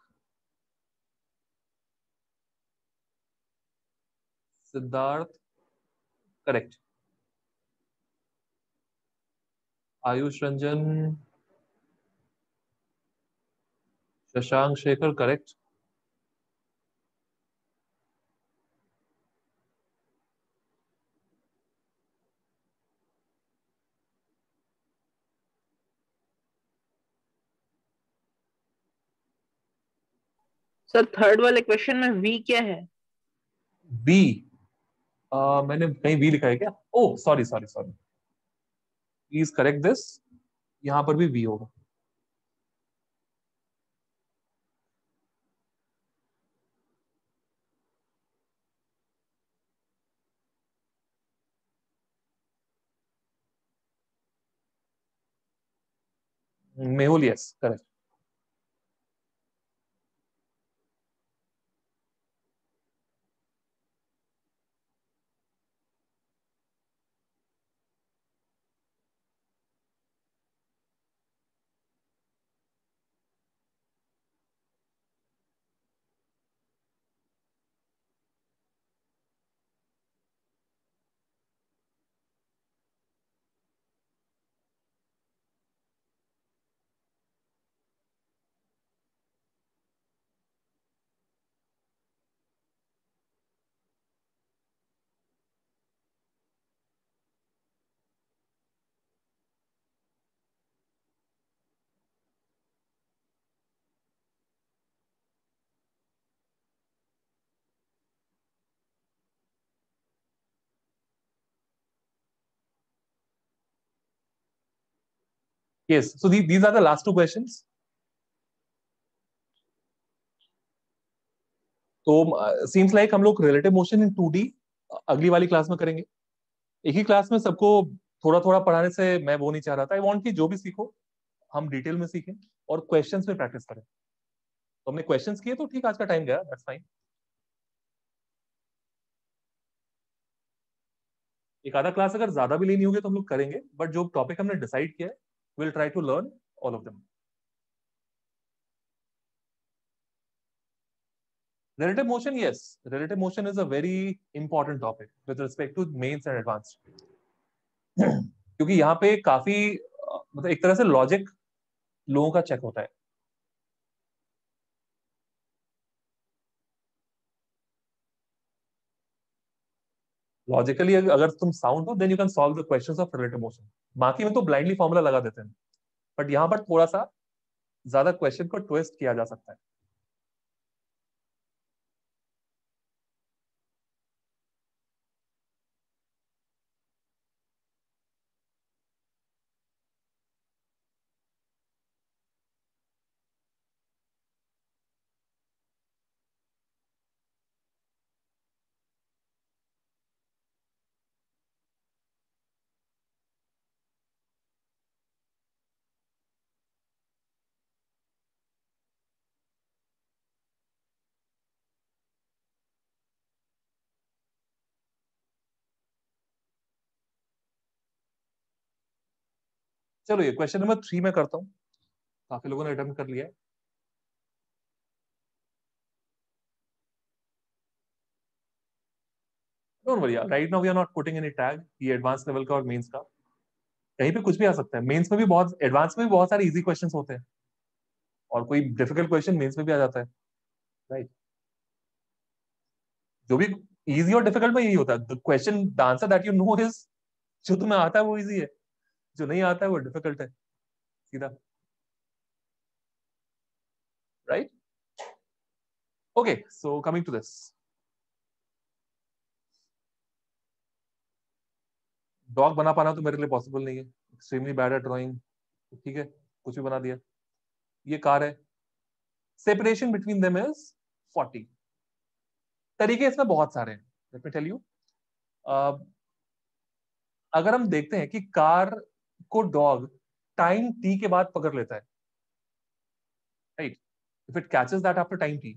Siddharth, correct. Ayush Ranjan, Shashank Shekhar, correct. Sir third वाले क्वेश्चन में वी क्या है? बी, मैंने कहीं बी लिखा है क्या? Oh sorry sorry sorry, please correct this, यहां पर भी बी होगा। Mehul, yes correct. Yes, so these are the last two questions. तो सीम्स लाइक हम लोग रिलेटिव मोशन इन 2D अगली वाली क्लास में करेंगे। एक ही क्लास में सबको थोड़ा थोड़ा पढ़ाने से मैं वो नहीं चाह रहा था। आई वांट कि जो भी सीखो हम डिटेल में सीखें और क्वेश्चंस में प्रैक्टिस करें। तो हमने क्वेश्चंस किए तो ठीक, आज का टाइम गया, दैट्स फाइन। एक आधा क्लास अगर ज्यादा भी लेनी होगी तो हम लोग करेंगे, बट जो टॉपिक हमने डिसाइड किया है will try to learn all of them. Relative motion, yes. Relative motion is a very important topic with respect to mains and advanced. क्योंकि यहाँ पे काफी मतलब एक तरह से लॉजिक लोगों का चेक होता है। लॉजिकली अगर तुम साउंड हो then you can solve the questions of relative motion. बाकी में तो ब्लाइंडली फॉर्मूला लगा देते हैं, बट यहाँ पर थोड़ा सा ज्यादा क्वेश्चन को ट्विस्ट किया जा सकता है। चलो ये क्वेश्चन नंबर 3 में करता हूँ, काफी लोगों ने अटेम्प्ट कर लिया है। Don't worry, right now we are not putting any tag ये एडवांस लेवल का और मेंस का। कहीं पे कुछ भी आ सकता है। मेंस में भी बहुत, एडवांस में भी बहुत सारे इजी क्वेश्चंस होते हैं और कोई डिफिकल्ट क्वेश्चन मेंस में भी आ जाता है, राइट? जो भी इजी और डिफिकल्ट में यही होता है, the question the answer that you know is, जो तुम्हें आता है वो इजी है, जो नहीं आता है वो डिफिकल्ट है, सीधा, right? Okay, so coming to this, dog बना पाना तो मेरे लिए पॉसिबल नहीं है, एक्सट्रीमली बैड एट ड्राइंग। ठीक है, कुछ भी बना दिया। ये कार है, सेपरेशन बिटवीन देम इज 40। तरीके इसमें बहुत सारे हैं, लेट मी टेल यू। अगर हम देखते हैं कि कार को डॉग टाइम टी के बाद पकड़ लेता है, right, if it catches that after time T,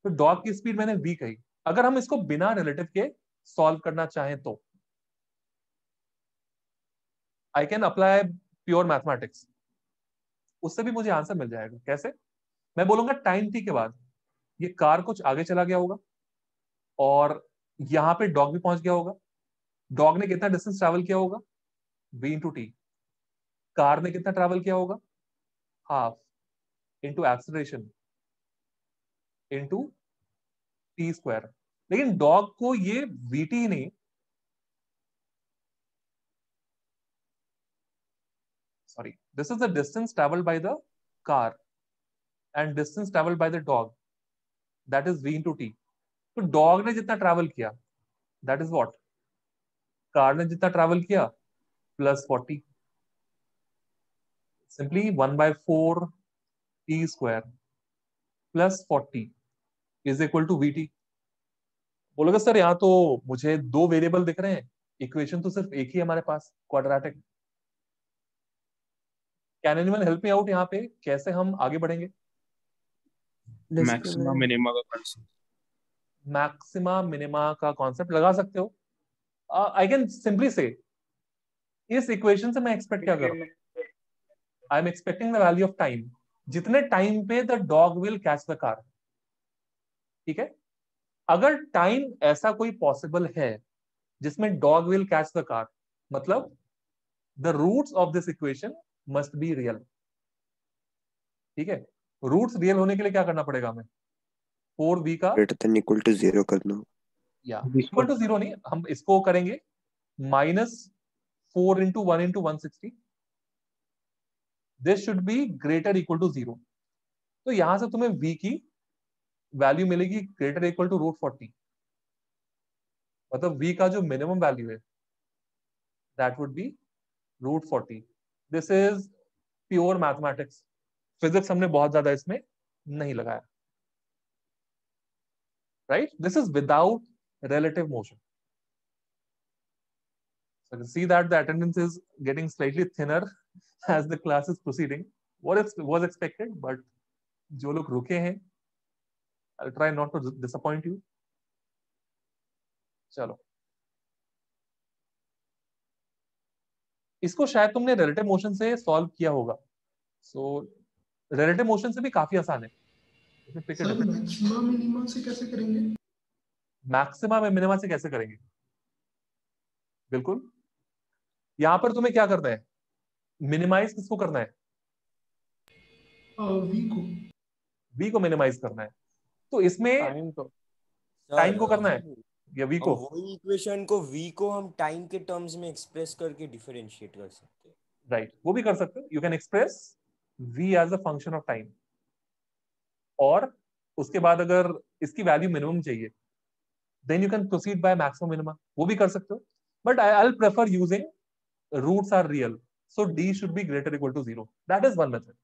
तो डॉग की स्पीड मैंने v कही। अगर हम इसको बिना रिलेटिव के सॉल्व करना चाहें तो I can apply pure mathematics, उससे भी मुझे आंसर मिल जाएगा। कैसे? मैं बोलूंगा टाइम टी के बाद ये कार कुछ आगे चला गया होगा और यहां पे डॉग भी पहुंच गया होगा। डॉग ने कितना डिस्टेंस ट्रैवल किया होगा? v into T. कार ने कितना ट्रैवल किया होगा? Half into acceleration into t square. लेकिन डॉग को ये वीटी नहीं, sorry, this is the distance traveled by the car and distance traveled by the dog, that is v into t. तो डॉग ने जितना ट्रैवल किया दैट इज व्हाट, कार ने जितना ट्रैवल किया plus 40, simply 1/4 t square plus 40 is equal to v t. बोलोगे सर यहाँ तो मुझे दो वेरिएबल दिख रहे हैं, इक्वेशन तो सिर्फ एक ही है हमारे पास, quadratic. Can anyone help me out यहाँ पे, कैसे हम आगे बढ़ेंगे? मैक्सिमा मिनिमा का कॉन्सेप्ट, मैक्सिमा मिनिमा का कॉन्सेप्ट लगा सकते हो। आई कैन सिंपली से इस इक्वेशन से मैं एक्सपेक्ट क्या कर रहा हूं? I am expecting the value of time, जितने टाइम पे the dog will catch the car. ठीक है, अगर टाइम ऐसा कोई पॉसिबल है जिसमें dog will catch the car, मतलब the roots of this equation must be real. ठीक है, रूट्स रियल होने के लिए क्या करना पड़ेगा हमें? 4v का ग्रेटर देन इक्वल टू 0 करना, या इक्वल टू 0 नहीं, हम इसको करेंगे -4 × 1 × 160, this should be greater equal to 0। तो यहां से तुम्हें v की वैल्यू मिलेगी ग्रेटर इक्वल टू √40, मतलब v का जो मिनिमम वैल्यू है that would be √40। This is pure mathematics, physics हमने बहुत ज्यादा इसमें नहीं लगाया, right? This is without relative motion. So you can see that the attendance is getting slightly thinner as the class is proceeding. What was expected, but जो लोग रुके हैं, I'll try not to disappoint you. चलो, इसको शायद तुमने relative motion से solve किया होगा। So relative motion से भी काफी आसान है। सर मैक्सिमा मिनिमा से कैसे करेंगे? मैक्सिमा में मिनिमा से कैसे करेंगे? बिल्कुल, यहां पर तुम्हें क्या करना है? मिनिमाइज किसको करना है? v को मिनिमाइज करना है। तो इसमें टाइम को करना है या v को? वही इक्वेशन को v को हम टाइम के टर्म्स में एक्सप्रेस करके डिफरेंशिएट कर सकते हैं। राइट, वो भी कर सकते हो। You can express v as a function of time, और उसके बाद अगर इसकी वैल्यू मिनिमम चाहिए then you can proceed by maximum minima, वो भी कर सकते हो। But I will prefer using roots are real, so d should be greater equal to 0. That is one method.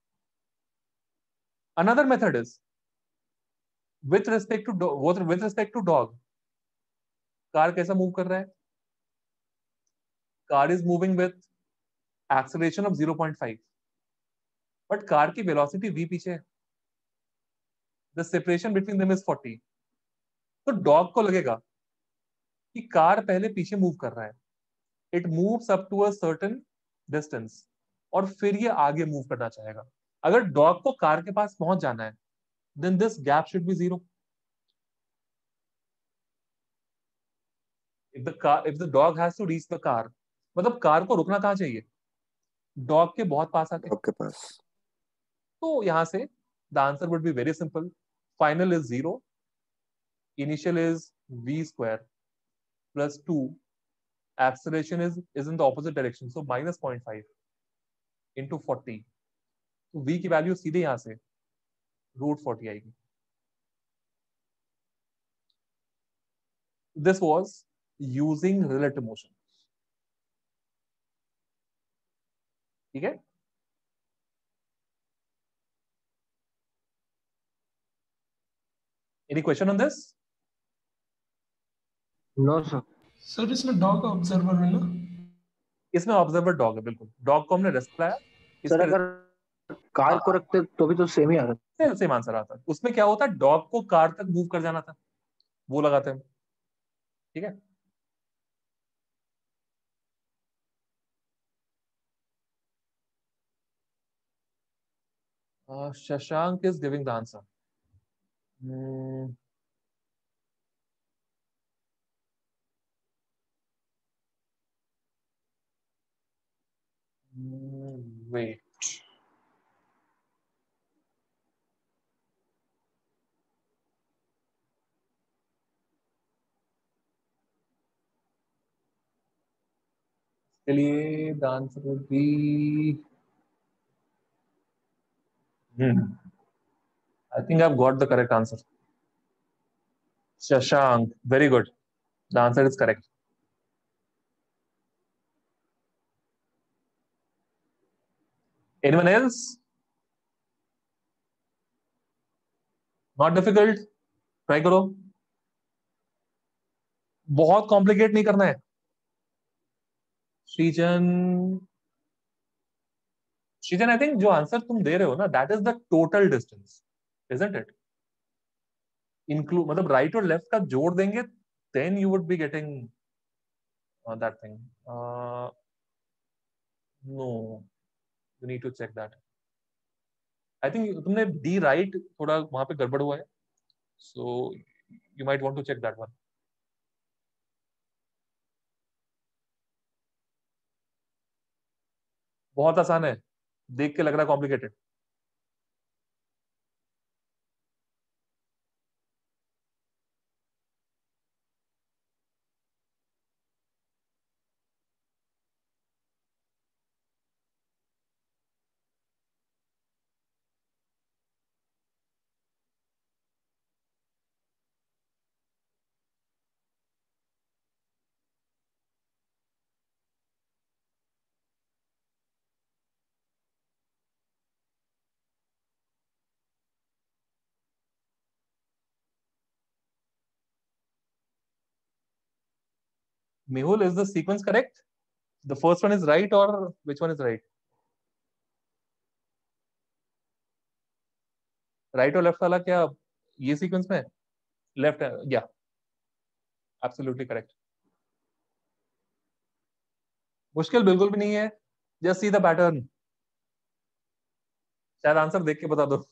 Another method is with respect to dog, car कैसा मूव कर रहा है? Car is moving with acceleration of 0.5, but car की वेलोसिटी v पीछे है, the separation between them is 40। तो डॉग को लगेगा कि कार पहले पीछे मूव कर रहा है, it moves up to a certain distance, और फिर ये आगे मूव करना चाहेगा। अगर डॉग को कार के पास पहुंच जाना है then this gap should be 0। if the dog has to reach the car, मतलब कार को रुकना कहाँ चाहिए? डॉग के बहुत पास आके, डॉग के पास। तो यहां से the answer would be very simple. Final is 0, initial is v square plus 2, acceleration is in the opposite direction, so -0.5 into 40, तो v की वैल्यू सीधे यहां से √40 आएगी। This was using relative motion. ठीक है, any question on this? No sir. Sir इसमें डॉग ऑब्जर्वर है ना? इसमें ऑब्जर्वर डॉग है, बिल्कुल। डॉग को हमने रेस्ट लाया, सर अगर कार को रखते तो भी तो सेम ही आता है। सेम आंसर आता है। उसमें क्या होता है, डॉग को कार तक मूव कर जाना था, वो लगाते हैं। ठीक है, Shashank is giving the answer. Wait. चलिए, the answer would be I think I've got the correct answer. Shashank, very good. The answer is correct. Anyone else? Not difficult. Try करो. बहुत कॉम्प्लिकेट नहीं करना है. श्रीजन, I think जो आंसर तुम दे रहे हो ना, that is the total distance, isn't it? Include, मतलब right और left का जोड़ देंगे, then you would be getting that thing. No, you need to check that. I think तुमने D right थोड़ा वहां पे गड़बड़ हुआ है, so you might want to check that one. बहुत आसान है, देख के लग रहा है complicated. Mehul, is the sequence correct? The first one is right or which one is right? Right और left वाला क्या ये sequence में? Left, yeah, absolutely correct. मुश्किल बिल्कुल भी नहीं है. Just see the pattern. शायद आंसर देख के बता दो.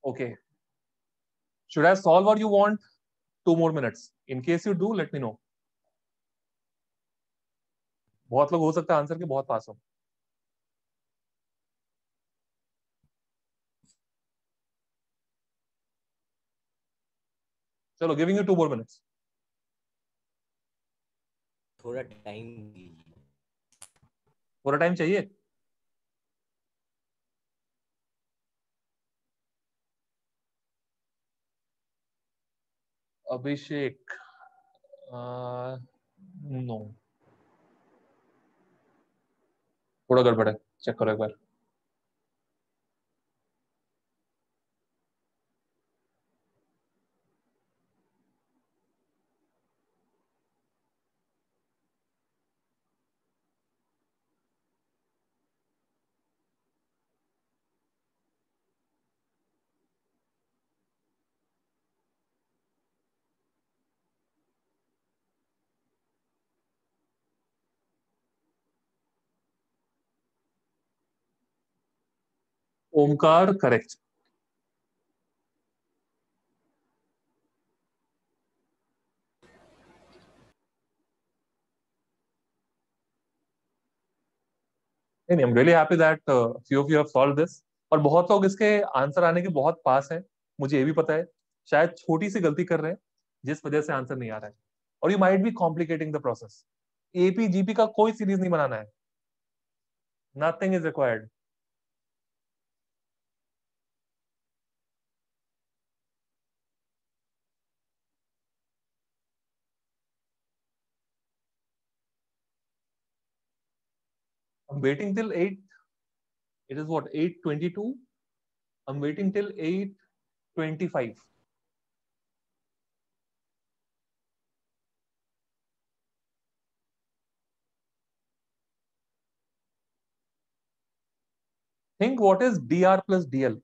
Okay. Should I solve or you want 2 more minutes? In case you do, let me know. बहुत लोग हो सकता है आंसर के बहुत पास हो. चलो, giving you 2 more minutes. थोड़ा टाइम दीजिए. पूरा टाइम चाहिए? अभिषेक, नो, थोड़ा गड़बड़ है, चेक करो एक बार. ओमकार, करेक्ट. नहीं, I'm really happy that few of you have solved this. और बहुत लोग इसके आंसर आने के बहुत पास हैं, मुझे ये भी पता है. शायद छोटी सी गलती कर रहे हैं जिस वजह से आंसर नहीं आ रहा है. और you might be complicating the process. AP GP का कोई सीरीज नहीं बनाना है. Nothing is required. I'm waiting till 8. It is what, 8:22? I'm waiting till 8:25. Think what is dr plus dl?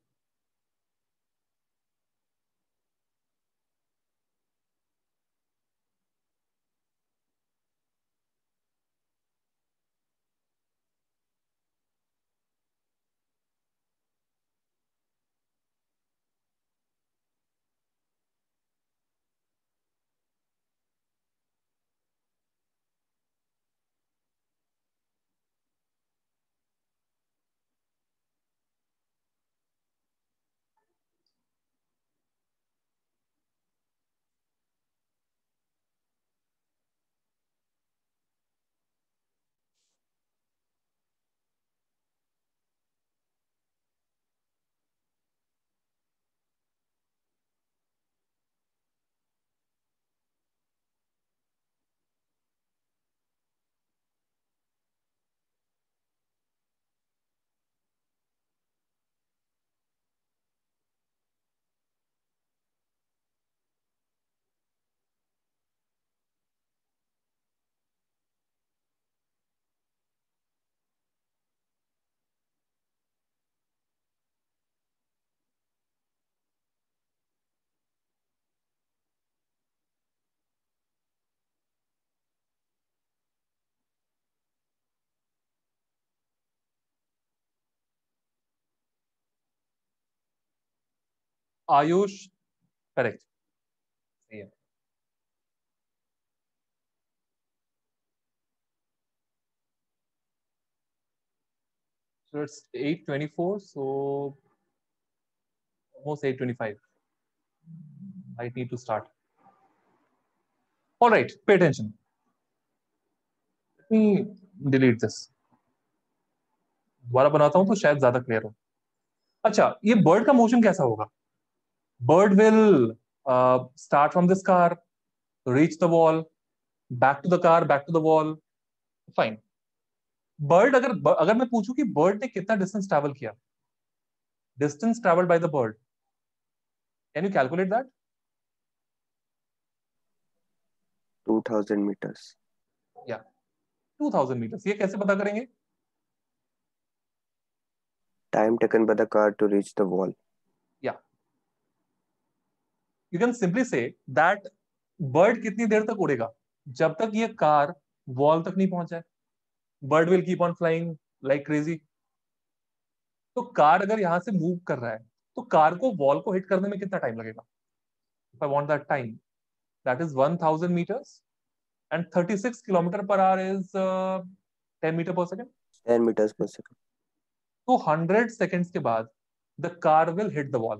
Ayush correct, सही है। So it's 8:24, so almost 8:25. I need to start. All right, pay attention. Let me delete this. दोबारा बनाता हूं तो शायद ज्यादा क्लियर हो। अच्छा, ये बर्ड का मोशन कैसा होगा? Bird will start from this car, reach the wall, back to the car, back to the wall, fine. Bird अगर मैं पूछूं कि बर्ड ने कितना डिस्टेंस ट्रैवल किया, distance travelled by the bird, can you calculate that? 2000 meters. या 2000 meters। ये कैसे पता करेंगे? Time taken by the car to reach the wall. Yeah. You can simply say that bird कितनी देर तक उड़ेगा? जब तक ये कार वॉल तक नहीं पहुंचा है। Bird will keep on flying like crazy. तो कार अगर यहां से मूव कर रहा है तो कार को वॉल को हिट करने में कितना टाइम लगेगा? If I want that time, that is 1000 meters and 36 kilometer per hour is 10 meter per second. 10 meters per second. तो 100 seconds के बाद the car will hit the wall.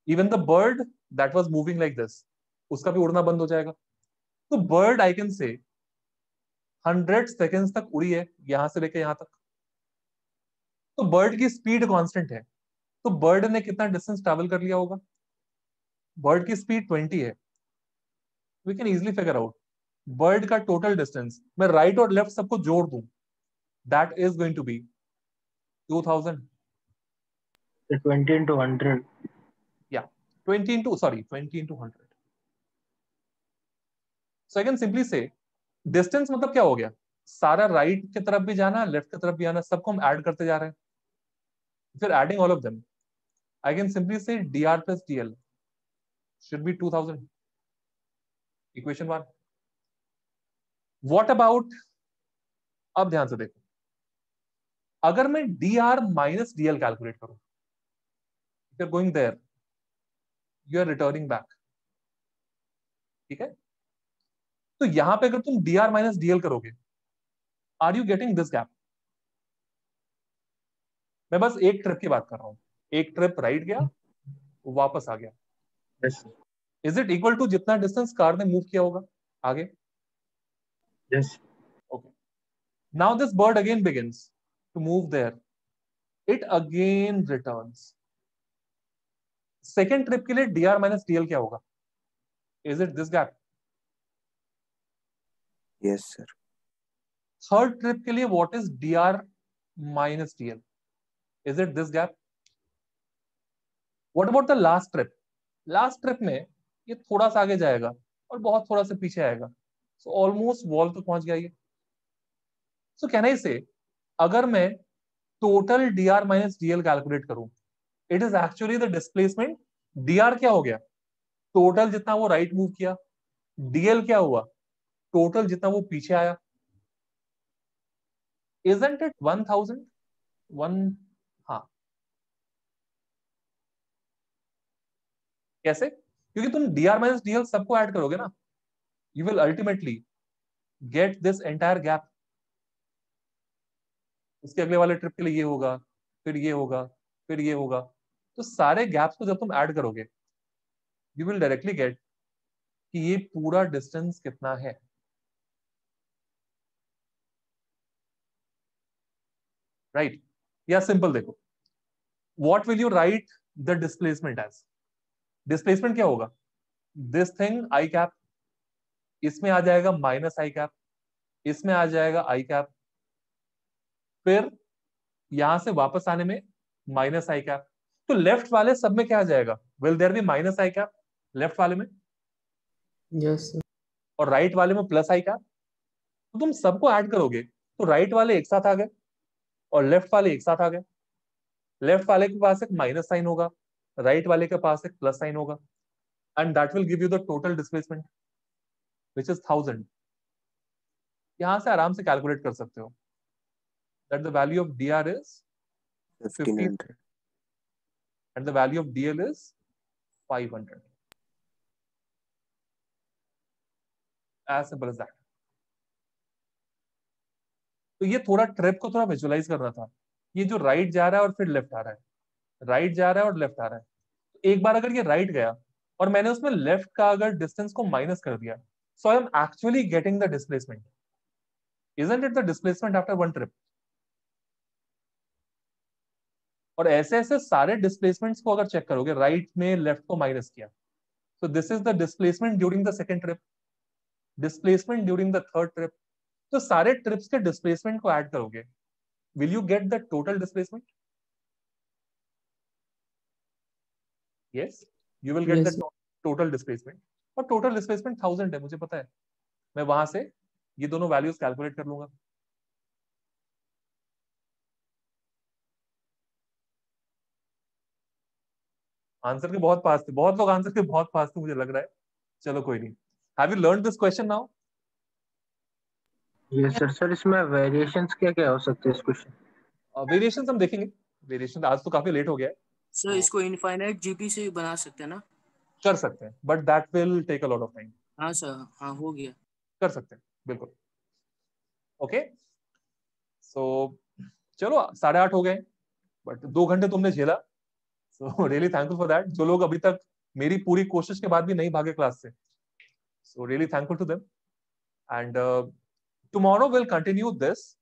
Even the bird that was moving like this, उसका भी उड़ना बंद हो जाएगा। तो bird I can say 100 seconds तक उड़ी है यहां से लेकर यहां तक। तो bird की स्पीड कांस्टेंट है, तो bird ने कितना डिस्टेंस ट्रैवल कर लिया होगा? bird की स्पीड 20 है। We can easily figure out bird का टोटल डिस्टेंस, मैं राइट और लेफ्ट सबको जोड़ दूं, that is going to be 2000. 20 into 100. Yeah, 20 into 100. So I can simply say distance मतलब क्या हो गया? सारा राइट की तरफ भी जाना, लेफ्ट की तरफ भी आना, सबको हम ऐड करते जा रहे हैं। फिर adding all of them, I can simply से dr plus dl should be 2000. Equation 1. What about, अब ध्यान से देखो, अगर मैं dr minus dl कैलकुलेट करूं, if you're going there, you are returning back. ठीक है? तो यहां पे अगर तुम dr minus dl करोगे, are you getting this gap? मैं बस एक ट्रिप की बात कर रहा हूं, एक ट्रिप राइट गया, वापस आ गया। Yes. Is it equal to जितना डिस्टेंस कार ने मूव किया होगा आगे? Yes. Okay. Now this bird again begins to move there. It again returns. Second trip के लिए dr minus dl क्या होगा? Is it this gap? Yes, sir. Third trip के लिए what is dr minus dl? Is it this gap? What about the last trip? Last trip में ये थोड़ा सा आगे जाएगा और बहुत थोड़ा सा पीछे आएगा, so almost wall तक पहुंच गया ये। So can I say, अगर मैं total dr minus dl calculate करूं, it is actually the displacement. dr क्या हो गया? टोटल जितना वो राइट मूव किया। dl क्या हुआ? टोटल जितना वो पीछे आया। Isn't it 1000? हाँ, कैसे? क्योंकि तुम dr minus dl सबको ऐड करोगे ना, you will ultimately get this entire gap. उसके अगले वाले ट्रिप के लिए ये होगा, फिर ये होगा, फिर ये होगा। तो सारे गैप्स को जब तुम ऐड करोगे, you will directly get कि ये पूरा डिस्टेंस कितना है। राइट? या सिंपल देखो, what will you write the displacement as? Displacement क्या होगा? दिस थिंग आई कैप, इसमें आ जाएगा माइनस आई कैप, इसमें आ जाएगा आई कैप, फिर यहां से वापस आने में माइनस आई कैप। तो लेफ्ट वाले सब में क्या आ जाएगा? Will there be minus i cap left वाले में? Yes sir. और राइट वाले में प्लस आई कैप। तो तुम सबको ऐड करोगे तो राइट वाले एक साथ आ गए और लेफ्ट वाले एक साथ आ गए। लेफ्ट वाले के पास एक माइनस साइन होगा, राइट वाले के पास एक प्लस साइन होगा, and that will give you the total displacement which is 1000। यहां से आराम से कैलकुलेट कर सकते हो that the value of dr is 1500. and the value of DL is 500. As simple as that. तो ये थोड़ा ट्रिप को थोड़ा विजुअलाइज करना था. ये जो राइट जा रहा है और फिर लेफ्ट आ रहा है, राइट जा रहा है और लेफ्ट आ रहा है. एक बार अगर ये राइट गया और मैंने उसमें लेफ्ट का अगर डिस्टेंस को माइनस कर दिया, so I am actually getting the displacement. Isn't it the displacement after one trip? और ऐसे ऐसे सारे डिस्प्लेसमेंट्स को अगर चेक करोगे, राइट में लेफ्ट को माइनस किया, so this is the displacement during the second trip, displacement during the third trip. तो सारे ट्रिप्स के डिस्प्लेसमेंट को ऐड करोगे, will you get the total displacement? Yes, you will get Yes, the total displacement. और total displacement 1000 है, मुझे पता है. मैं वहां से ये दोनों वैल्यूज कैलकुलेट कर लूंगा. आंसर के बहुत पास थे, बहुत लोग आंसर के बहुत पास थे मुझे लग रहा है. चलो कोई नहीं. Have you learned this question now? Yes sir. Sir इसमें वेरिएशंस क्या क्या हो सकते हैं इस क्वेश्चन? वेरिएशंस हम देखेंगे. वेरिएशन आज तो काफी लेट हो गया है. सर इसको इनफाइनाइट जीपी से भी बना सकते हैं ना? कर सकते हैं, but that will take a lot of time. हाँ सर, हाँ हो गया. कर सकते हैं बिल्कुल. ओके सो चलो 8:30 हो गए, बट 2 घंटे तुमने झेला. सो रियली थैंकफुल फॉर दैट. जो लोग अभी तक मेरी पूरी कोशिश के बाद भी नहीं भागे क्लास से, so really thankful to them. And tomorrow will continue this.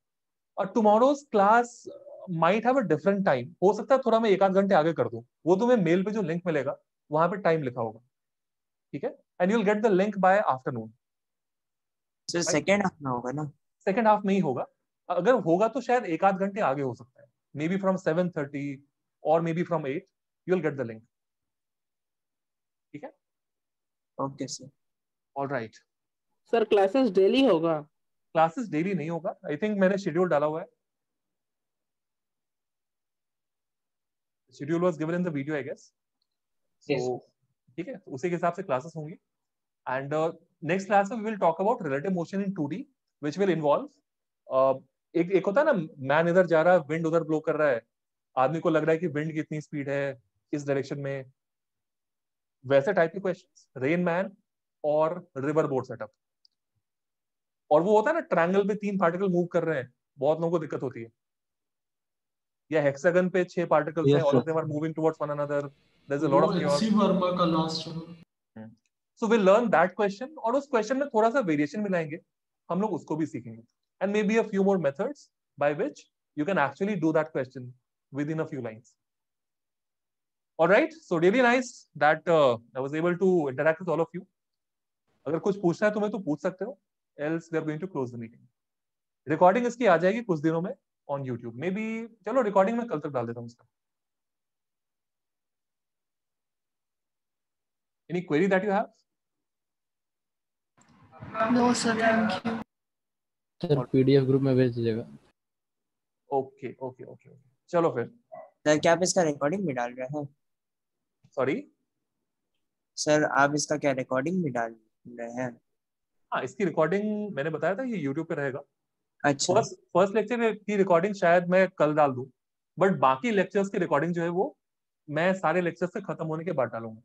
और tomorrow's class might have a different time. हो सकता है थोड़ा मैं 1 आध घंटे आगे कर दूं. वो तुम्हें मेल पे जो लिंक मिलेगा वहां पे टाइम लिखा होगा. ठीक है, and you will get the link by afternoon. Sir second half में होगा ना? सेकंड हाफ में ही होगा. अगर होगा तो शायद 1 आध घंटे आगे हो सकता है. मे बी फ्रॉम 7:30 और may be from 8 you will get the link. ठीक है, okay sir. Alright. Sir classes daily होगा? क्लासेस डेली नहीं होगा. आई थिंक मैंने शेड्यूल डाला हुआ है. Schedule was given in the video I guess. So ठीक है, उसी के हिसाब से क्लासेस होंगी. एंड नेक्स्ट क्लास में we will talk about relative motion in 2D which will involve एक होता है ना, मैन इधर जा रहा है, विंड उधर ब्लो कर रहा है, आदमी को लग रहा है कि विंड कितनी स्पीड है इस डायरेक्शन में. वैसे टाइप के क्वेश्चंस, रेन मैन और रिवर बोट सेटअप. और वो होता है ना, ट्रायंगल पे 3 पार्टिकल मूव कर रहे हैं, बहुत लोगों को दिक्कत होती है. या हेक्सागन पे 6 पार्टिकल्स हैं, all of them are moving towards one another. There is a lot of chaos. HC Verma का last. So we learn that question, और उस क्वेश्चन में थोड़ा सा वेरिएशन मिलाएंगे, हम लोग उसको भी सीखेंगे. And maybe a few more methods by which you can actually do that question within a few lines. Alright, so really nice that I was able to interact with all of you. अगर कुछ पूछना है तुम्हें तो पूछ सकते हो, else we are going to close the meeting. Recording इसकी आ जाएगी कुछ दिनों में ऑन YouTube. मे बी चलो रिकॉर्डिंग में कल तक डाल देता हूँ इसका. Any query that you have? No, sir. Thank you. Sir PDF group में भेज दीजिएगा. Okay okay okay. चलो फिर. सर क्या आप इसका रिकॉर्डिंग भी डाल रहे हैं? सॉरी सर आप इसका क्या रिकॉर्डिंग भी डाल रहे हैं? हाँ, इसकी रिकॉर्डिंग मैंने बताया था ये YouTube पे रहेगा. अच्छा. फर्स्ट लेक्चर की रिकॉर्डिंग शायद मैं कल डाल दूं, बट बाकी लेक्चर्स की रिकॉर्डिंग जो है वो मैं सारे लेक्चर्स से खत्म होने के बाद डालूंगा.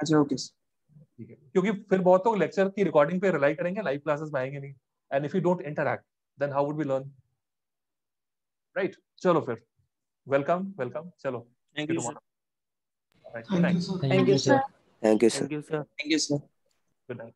अच्छा ओके. ठीक है, क्योंकि फिर बहुत लोग लेक्चर की रिकॉर्डिंग पे रिलाई करेंगे, लाइव क्लासेस में आएंगे नहीं. And if you don't interact then how would we learn, right? चलो फिर, वेलकम वेलकम. चलो thank you sir. Thank you sir. Thank you sir. Thank you sir. Thank you sir. Thank you sir. Good night.